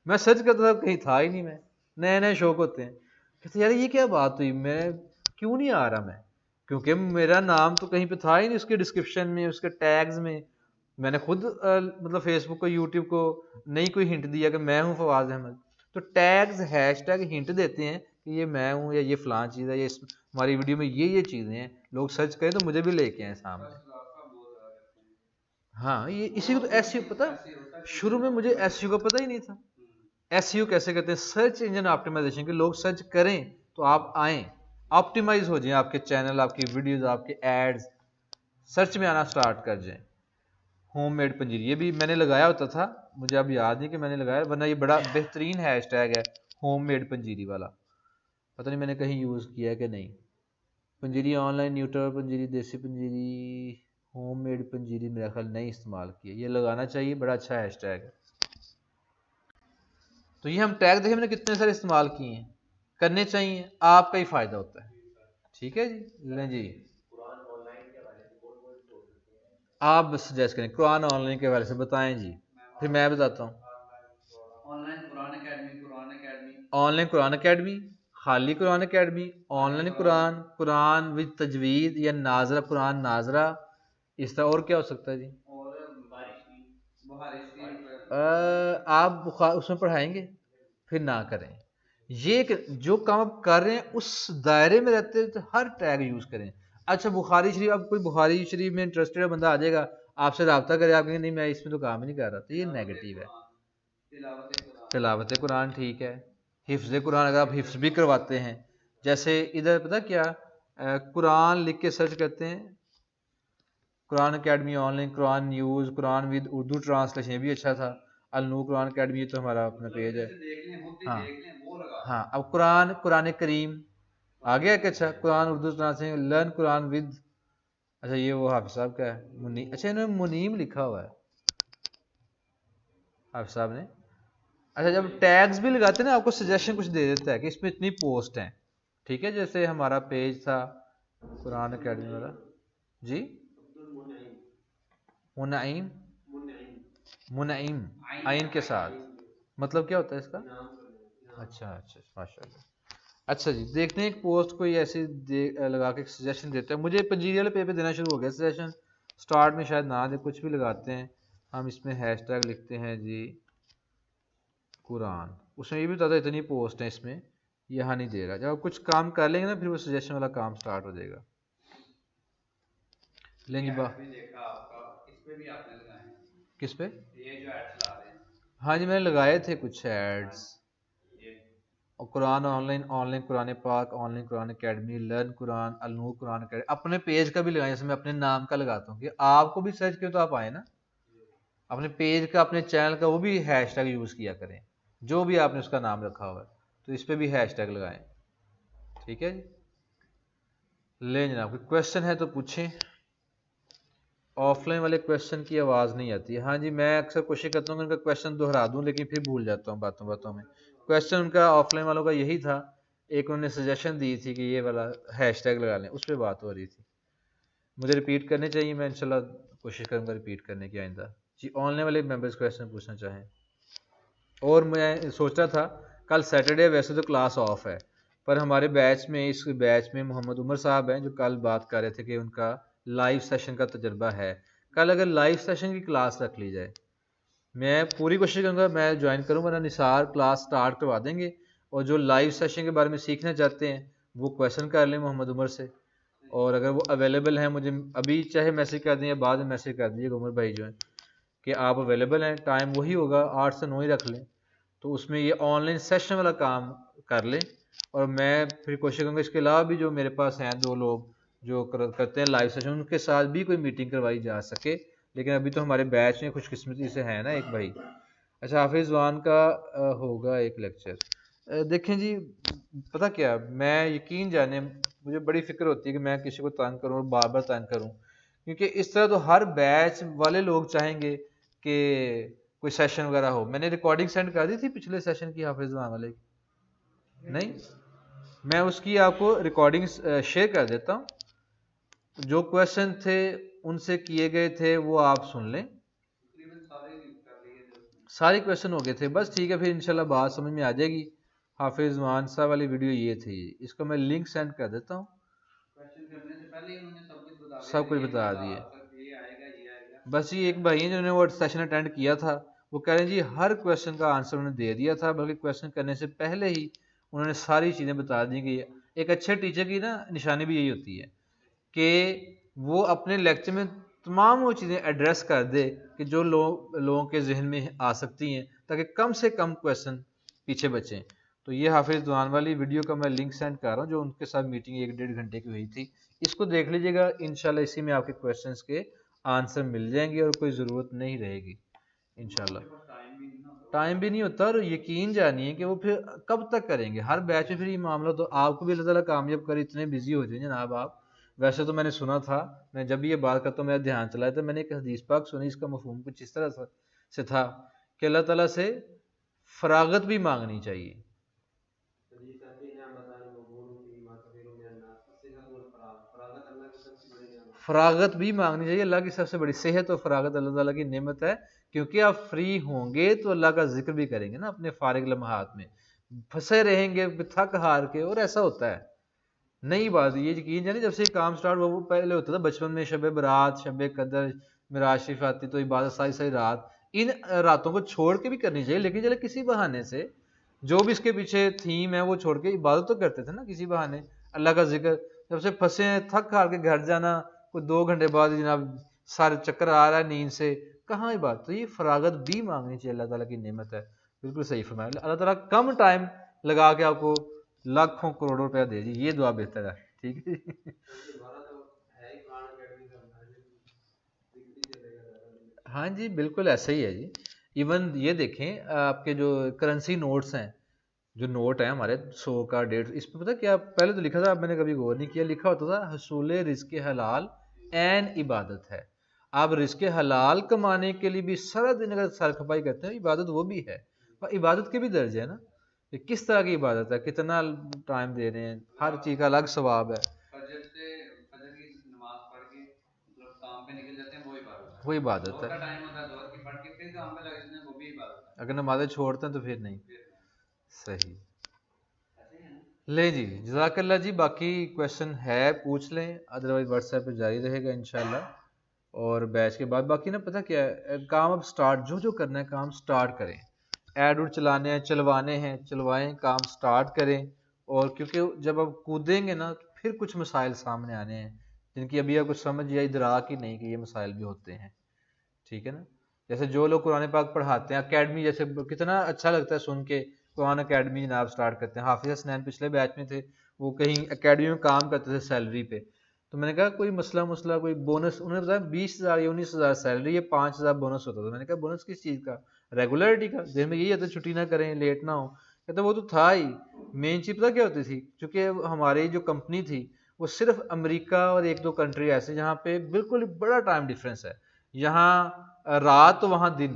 मैं सर्च करता था कहीं था ही नहीं, मैं नए नए शौक होते हैं। कहते यार ये क्या बात हुई, मैं क्यों नहीं आ रहा मैं, क्योंकि मेरा नाम तो कहीं पे था ही नहीं, उसके डिस्क्रिप्शन में, उसके टैग्स में। मैंने खुद मतलब फेसबुक को, यूट्यूब को नहीं कोई हिंट दिया कि मैं हूँ फवाज अहमद। तो टैग्स, हैशटैग हिंट देते हैं कि ये मैं हूँ, या ये फलां चीज़ है, ये हमारी वीडियो में ये चीज़ें हैं, लोग सर्च करें तो मुझे भी लेके आए सामने। हाँ, ये इसी को तो एसईओ पता, शुरू में मुझे एसईओ का पता ही नहीं था। एसईओ कैसे कहते हैं, सर्च इंजन ऑप्टिमाइजेशन, के लोग सर्च करें तो आप आएँ, ऑप्टिमाइज हो जाए आपके चैनल, आपकी वीडियोस, आपके एड्स सर्च में आना स्टार्ट कर जाएं। होममेड पंजीरी, ये भी मैंने लगाया होता था, मुझे अब याद नहीं कि मैंने लगाया, वरना ये बड़ा बेहतरीन हैशटैग है होममेड पंजीरी वाला। पता नहीं मैंने कहीं यूज़ किया है कि नहीं। पंजीरी ऑनलाइन, न्यूट्रल पंजीरी, देसी पंजीरी, होममेड पंजीरी मेरा ख्याल नहीं इस्तेमाल किया, ये लगाना चाहिए, बड़ा अच्छा हैशटैग है। तो ये हम टैग देखें मैंने कितने सारे इस्तेमाल किए हैं, करने चाहिए, आपका ही फ़ायदा होता है। ठीक है जी, लें जी, आप सजेस्ट करें कुरान ऑनलाइन के बारे से बताएं जी, फिर मैं बताता हूँ। Online Quran academy, online Quran academy, खाली Quran academy, online Quran, Quran with तजवीद या नाजरा, कुरान नाजरा, इस तरह। और क्या हो सकता है जी? आप उसमें पढ़ाएंगे, फिर ना करें। ये जो काम आप कर रहे हैं उस दायरे में रहते हैं तो हर टैग यूज़ करें। अच्छा बुखारी शरीफ, अब कोई बुखारी शरीफ में इंटरेस्टेड बंदा आ जाएगा, आपसे रब्ता करे, आप कहेंगे नहीं मैं इसमें तो काम ही नहीं कर रहा, तो ये नेगेटिव है। तिलावत कुरान ठीक है, हिफ्ज़ कुरान अगर आप हिफ्ज़ भी करवाते हैं, जैसे इधर पता क्या, कुरान लिख के सर्च करते हैं, Quran academy online, Quran news, Quran with Urdu translation, ये भी अच्छा था। अल नूर कुरान अकेडमी, ये तो हमारा अपना पेज है। हाँ हाँ, अब कुरान, कुरान करीम आ गया कि अच्छा, Quran Urdu translation, learn Quran with, अच्छा ये वो हाफिज साहब का है, मुनीम, अच्छा इन्होंने मुनीम लिखा हुआ है हाफिज साहब ने। अच्छा, जब टैग्स भी लगाते हैं ना, आपको सजेशन कुछ दे देता है कि इसमें इतनी पोस्ट हैं, ठीक है। जैसे हमारा पेज था कुरान अकेडमी वाला, जी मुनईम, मुनईम आइन के साथ, मतलब क्या होता है इसका? अच्छा अच्छा माशाल्लाह। अच्छा जी, देखते हैं एक पोस्ट कोई ऐसी लगा के सजेशन देता है। मुझे पंजीरियल पे देना शुरू हो गया सजेशन, स्टार्ट में शायद ना दे, कुछ भी लगाते हैं हम। इसमें हैशटैग लिखते हैं जी कुरान, उसमें ये भी बताता है इतनी पोस्ट है इसमें, यहाँ नहीं दे रहा। जब आप कुछ काम कर लेंगे ना फिर वो सजेशन वाला काम स्टार्ट हो जाएगा। लेंगे बा भी देखा आपका, इस पे भी आपने लगाए हैं? किस पे? ये जो एड्स ला रहे हैं। हाँ जी, मैंने लगाए थे कुछ एड्स। ये और Quran online, online Quran Pak, online Quran academy, learn Quran, Al Noor Quran academy, अपने पेज का भी लगाया, जैसे मैं अपने नाम का लगाता हूँ कि आपको भी सर्च करें तो आप आए ना। अपने पेज का, अपने चैनल का वो भी हैशटैग यूज़ किया करें, जो भी आपने उसका नाम रखा हुआ है, तो इस पर भी हैशटैग लगाएं। ठीक है जी, ले जनाब कोई क्वेश्चन है तो पूछें। ऑफलाइन वाले क्वेश्चन की आवाज़ नहीं आती है। हाँ जी, मैं अक्सर कोशिश करता हूँ कि उनका क्वेश्चन दोहरा दूँ, लेकिन फिर भूल जाता हूँ बातों बातों में। क्वेश्चन उनका ऑफलाइन वालों का यही था, एक उन्होंने सजेशन दी थी कि ये वाला हैशटैग लगा लें, उस पर बात हो रही थी। मुझे रिपीट करने चाहिए, मैं इंशाल्लाह कोशिश करूँगा रिपीट करने की आइंदा। जी, ऑनलाइन वाले मेंबर्स क्वेश्चन पूछना चाहें। और मैं सोच रहा था कल सैटरडे, वैसे तो क्लास ऑफ है, पर हमारे बैच में, इस बैच में मोहम्मद उमर साहब हैं जो कल बात कर रहे थे कि उनका लाइव सेशन का तजर्बा है। कल अगर लाइव सेशन की क्लास रख ली जाए, मैं पूरी कोशिश करूँगा मैं ज्वाइन करूँ, वरना निसार क्लास स्टार्ट करवा देंगे। और जो लाइव सेशन के बारे में सीखना चाहते हैं वो क्वेश्चन कर लें मोहम्मद उमर से, और अगर वो अवेलेबल हैं मुझे अभी चाहे मैसेज कर दें या बाद में मैसेज कर दीजिएगा उमर भाई जो है कि आप अवेलेबल हैं, टाइम वही होगा 8 से 9 ही रख लें, तो उसमें ये ऑनलाइन सेशन वाला काम कर लें। और मैं फिर कोशिश करूँगा इसके अलावा भी जो मेरे पास हैं 2 लोग जो करते हैं लाइव सेशन, उनके साथ भी कोई मीटिंग करवाई जा सके। लेकिन अभी तो हमारे बैच में खुशकिस्मती से है ना एक भाई। अच्छा, हाफिज़ जवान का होगा एक लेक्चर। देखें जी, पता क्या, मैं यकीन जाने मुझे बड़ी फिक्र होती है कि मैं किसी को तंग करूँ और बार बार तंग करूँ, क्योंकि इस तरह तो हर बैच वाले लोग चाहेंगे कि कोई सेशन वगैरह हो। मैंने रिकॉर्डिंग सेंड कर दी थी पिछले सेशन की हाफिज़ जवान वाले की, नहीं? मैं उसकी आपको रिकॉर्डिंग शेयर कर देता हूँ। जो क्वेश्चन थे उनसे किए गए थे वो आप सुन लें, सारे क्वेश्चन हो गए थे। बस ठीक है, फिर इंशाल्लाह बात समझ में आ जाएगी। हाफिज़ मान साहब वाली वीडियो ये थी, इसको मैं लिंक सेंड कर देता हूँ। क्वेश्चन करने से पहले ही उन्होंने सब कुछ बता दिया, सब कुछ ये बता मसला दिए। सर ये आएगा, ये आएगा। बस ये एक भाई है जिन्होंने वो सेशन अटेंड किया था, वो कह रहे हैं जी हर क्वेश्चन का आंसर उन्होंने दे दिया था, बल्कि क्वेश्चन करने से पहले ही उन्होंने सारी चीज़ें बता दी। कि एक अच्छे टीचर की ना निशानी भी यही होती है कि वो अपने लेक्चर में तमाम वो चीज़ें एड्रेस कर दे कि जो लोगों के जहन में आ सकती हैं, ताकि कम से कम क्वेश्चन पीछे बचें। तो ये हाफिज़ दुआन वाली वीडियो का मैं लिंक सेंड कर रहा हूँ, जो उनके साथ मीटिंग 1-1.5 घंटे की हुई थी। इसको देख लीजिएगा, इंशाल्लाह इसी में आपके क्वेश्चंस के आंसर मिल जाएंगे और कोई ज़रूरत नहीं रहेगी इंशाल्लाह। टाइम भी नहीं होता, और यकीन जानिए कि वो फिर कब तक करेंगे हर बैच में। फिर ये मामला तो आपको भी अल्लाह ताला कामयाब करे, इतने बिजी हो जाए जनाब आप। वैसे तो मैंने सुना था, मैं जब भी ये बात करता हूँ मेरा ध्यान चला था, मैंने एक हदीस पाक सुनी, इसका मफहूम कुछ इस तरह से था कि अल्लाह ताला से फरागत भी मांगनी चाहिए। फरागत भी मांगनी चाहिए, अल्लाह की सबसे बड़ी सेहत और फरागत अल्लाह ताला की नेमत है। क्योंकि आप फ्री होंगे तो अल्लाह का जिक्र भी करेंगे ना अपने फारिग लम्हात में, फंसे रहेंगे थक हार के, और ऐसा होता है। नई बात ये यकीन जाने, जब से काम स्टार्ट हुआ, वो पहले होता था बचपन में शब बरात, शब कदर, मिराज शरीफ आती तो इबादत सारी सारी रात, इन रातों को छोड़ के भी करनी चाहिए, लेकिन चले किसी बहाने से जो भी इसके पीछे थीम है वो छोड़ के इबादत तो करते थे ना किसी बहाने, अल्लाह का जिक्र। जब से फंसे हैं थक हार के घर जाना, कोई 2 घंटे बाद जनाब सारे चक्कर आ रहा है नींद से, कहाँ ही बात। तो ये फरागत भी मांगनी चाहिए, अल्लाह ताला की नेमत है। बिल्कुल सही फरमाया, अल्लाह ताला कम टाइम लगा के आपको लाखों करोड़ों रुपया दे जी, ये दुआ बेहतर है। ठीक है हाँ जी, बिल्कुल ऐसा ही है जी। इवन ये देखें, आपके जो करेंसी नोट्स हैं, जो नोट है हमारे 100 का 150, इस पर पता क्या पहले तो लिखा था, मैंने कभी गौर नहीं किया, लिखा होता था हसूल रिज़्क़ हलाल एन इबादत है। आप रिज़्क़ हलाल कमाने के लिए भी सारा दिन अगर सर खपाई करते हैं, इबादत वो भी है, पर इबादत के भी दर्जे है ना, ये किस तरह की इबादत है, कितना टाइम दे रहे हैं, हर चीज़ का अलग सवाब है। फजर से फजर की नमाज पढ़ के वो इबादत जोहर का है। टाइम होता है, जोहर की पढ़ के फिर जो अमल लग जाते हैं वो भी इबादत है। अगर नमाज़ें छोड़ते हैं तो फिर नहीं। फिर सही। ऐसे ही है ना। ले जी, जज़ाकल्लाह जी। बाकी क्वेश्चन है पूछ लें, अदरवाइज व्हाट्सएप पे जारी रहेगा इंशाल्लाह। और बैच के बाद बाकी ना पता क्या है, काम अब स्टार्ट जो जो करना है काम स्टार्ट करें। ऐड उड चलाने हैं, चलवाने हैं, चलवाएं, काम स्टार्ट करें। और क्योंकि जब अब कूदेंगे ना तो फिर कुछ मसाइल सामने आने हैं जिनकी अभी आपको समझ या इदराक ही नहीं कि ये मसाइल भी होते हैं। ठीक है ना। जैसे जो लोग कुरान पाक पढ़ाते हैं अकेडमी, जैसे कितना अच्छा लगता है सुन के, कुरान अकेडमी जनाब स्टार्ट करते हैं। हाफिज हसनैन पिछले बैच में थे, वो कहीं अकेडमी में काम करते थे सैलरी पे। तो मैंने कहा कोई मसला मसला कोई बोनस, उन्होंने बताया 20,000 या 19,000 सैलरी है, 5,000 बोनस होता था। मैंने कहा बोनस किस चीज़ का? रेगुलरिटी का। दिन में यही होता है छुट्टी ना करें, लेट ना हो। कहते वो तो था ही। मेन चीज़ पता क्या होती थी, क्योंकि हमारी जो कंपनी थी वो सिर्फ अमेरिका और एक दो कंट्री ऐसे जहाँ पे बिल्कुल बड़ा टाइम डिफरेंस है। यहाँ रात तो वहाँ दिन,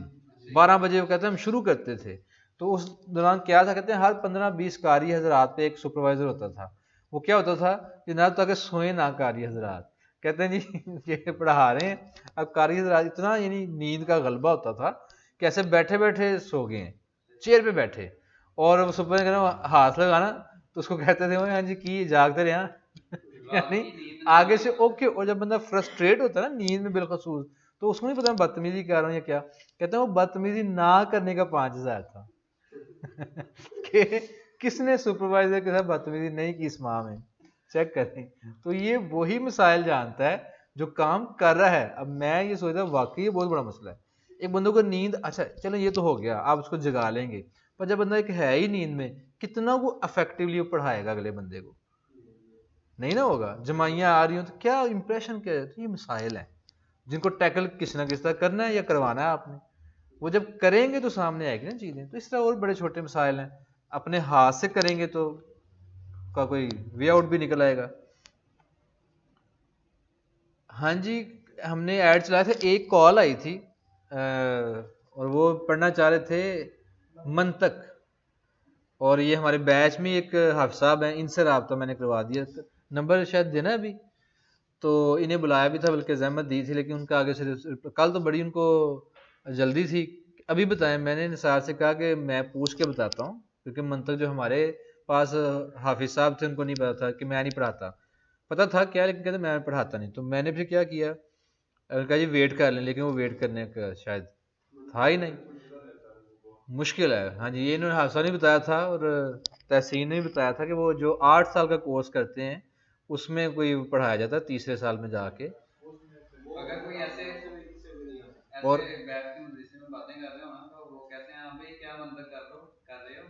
12 बजे वो कहते हैं हम शुरू करते थे। तो उस दौरान क्या था, कहते हैं हर 15-20 कारी हजरात पे एक सुपरवाइजर होता था। वो क्या होता था, जनाब ताकि सोए ना कारी हजरात। कहते हैं जी ये पढ़ा रहे हैं, अब कारी हजरात इतना यानी नींद का गलबा होता था कि ऐसे बैठे बैठे सो गए हैं, चेयर पे बैठे। और वो सुपरवाइजर कहना हाथ लगाना तो उसको कहते थे हाँ जी की जागते रहे हाँ यानी आगे से ओके। और जब बंदा फ्रस्ट्रेट होता है ना नींद में बिलखसूस, तो उसको नहीं पता मैं बदतमीजी कर रहा हूँ या क्या। कहते हैं वो बदतमीजी ना करने का 5,000 था कि किसने सुपरवाइजर के साथ बदतमीजी नहीं की इस माह में, चेक करें। तो ये वही मिसाइल जानता है जो काम कर रहा है। अब मैं ये सोचता हूँ वाकई ये बहुत बड़ा मसला है। एक बंदों को नींद, अच्छा चलो ये तो हो गया, आप उसको जगा लेंगे, पर जब बंदा एक है ही नींद में, कितना वो अफेक्टिवली पढ़ाएगा अगले बंदे को? नहीं ना होगा। जमाइयाँ आ रही हो तो क्या इंप्रेशन क्या है? तो ये मिसाइल है जिनको टैकल किसी ना किसी तरह करना है या करवाना है आपने। वो जब करेंगे तो सामने आएगी ना चीज़ें। तो इस तरह और बड़े छोटे मिसाइल हैं, अपने हाथ से करेंगे तो का कोई वे आउट भी निकल आएगा। हाँ जी, हमने ऐड चलाया था, एक कॉल आई थी और वो पढ़ना चाह रहे थे मंतक। और ये हमारे बैच में एक हाफिज साहब हैं, इनसे रब्ता मैंने करवा दिया। नंबर शायद देना अभी, तो इन्हें बुलाया भी था, बल्कि ज़हमत दी थी, लेकिन उनका आगे से कल तो बड़ी उनको जल्दी थी। अभी बताएं, मैंने निसार से कहा कि मैं पूछ के बताता हूँ, क्योंकि मंतक जो हमारे पास हाफिज साहब थे उनको नहीं पता था कि मैं नहीं पढ़ाता। पता था क्या, लेकिन कहते मैं पढ़ाता नहीं। तो मैंने फिर क्या किया, कहा जी वेट कर लें, लेकिन वो वेट करने का शायद था ही नहीं। मुश्किल है। हाँ जी, ये इन्होंने हादसा नहीं बताया था, और तहसीन ने भी बताया था कि वो जो 8 साल का कोर्स करते हैं उसमें कोई पढ़ाया जाता है तीसरे साल में जाके। अगर कोई ऐसे और ऐसे बैठ के मजलिस में बातें कर रहे हो ना, तो वो कहते हैं हाँ भाई क्या मंतक कर रहे हो।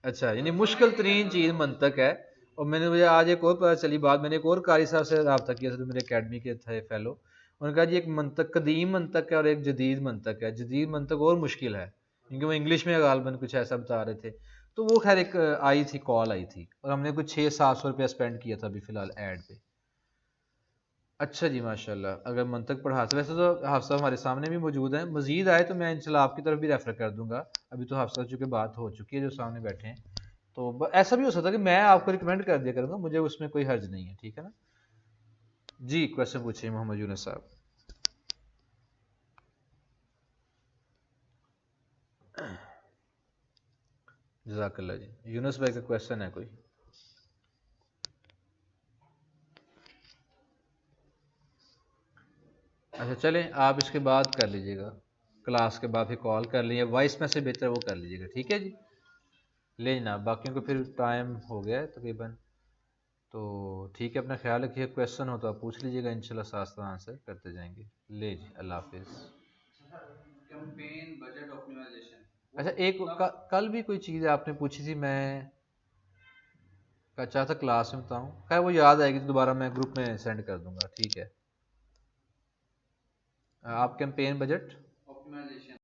अच्छा, यानी मतलब समझ मुश्किल ही नहीं तरीन करता चीज़ उसको। मंतक है। और मैंने, मुझे आज एक और पता चली बात, मैंने एक और कारी साहब से रब्ता किया था जो मेरे अकेडमी के थे फेलो। उन्होंने कहा जी एक मंतक कदीम मंतक है और एक जदीद मंतक है। जदीद मंतक और मुश्किल है, क्योंकि वो इंग्लिश में गालबन कुछ ऐसा बता रहे थे। तो वो खैर एक आई थी, कॉल आई थी, और हमने कुछ 600-700 रुपया स्पेंड किया था अभी फ़िलहाल ऐड पे। अच्छा जी, माशाल्लाह। अगर मंतक पढ़ा तो वैसे तो हाफ़िज़ साहब हमारे सामने भी मौजूद हैं, मज़ीद आए तो मैं इंशाल्लाह आपकी तरफ भी रेफ़र कर दूँगा। अभी तो हाफ़िज़ साहब चूँकि बात हो चुकी है जो सामने बैठे हैं। तो ऐसा भी हो सकता है कि मैं आपको रिकमेंड कर दिया करूँगा, मुझे उसमें कोई हर्ज नहीं है। ठीक है ना जी। क्वेश्चन पूछिए मोहम्मद यूनुस साहब। जज़ाकल्लाह जी। यूनुस भाई का क्वेश्चन है कोई? अच्छा चलें, आप इसके बाद कर लीजिएगा, क्लास के बाद फिर कॉल कर लीजिए, वॉइस मैसेज बेहतर वो कर लीजिएगा। ठीक है जी। ले जनाब, बाकियों को फिर टाइम हो गया है तकरीबन। तो ठीक है, अपना ख्याल रखिए। क्वेश्चन हो तो आप पूछ लीजिएगा, इंशाल्लाह साथ साथ आंसर करते जाएंगे। ले जी, अल्लाह हाफिज़। कैंपेन बजट ऑप्टिमाइजेशन वो अच्छा, एक कल भी कोई चीज़ आपने पूछी थी, मैं चाहता क्लास में बताऊँ, खैर वो याद आएगी तो दोबारा मैं ग्रुप में सेंड कर दूंगा। ठीक है। आप कैंपेन बजट ऑप्टिमाइजेशन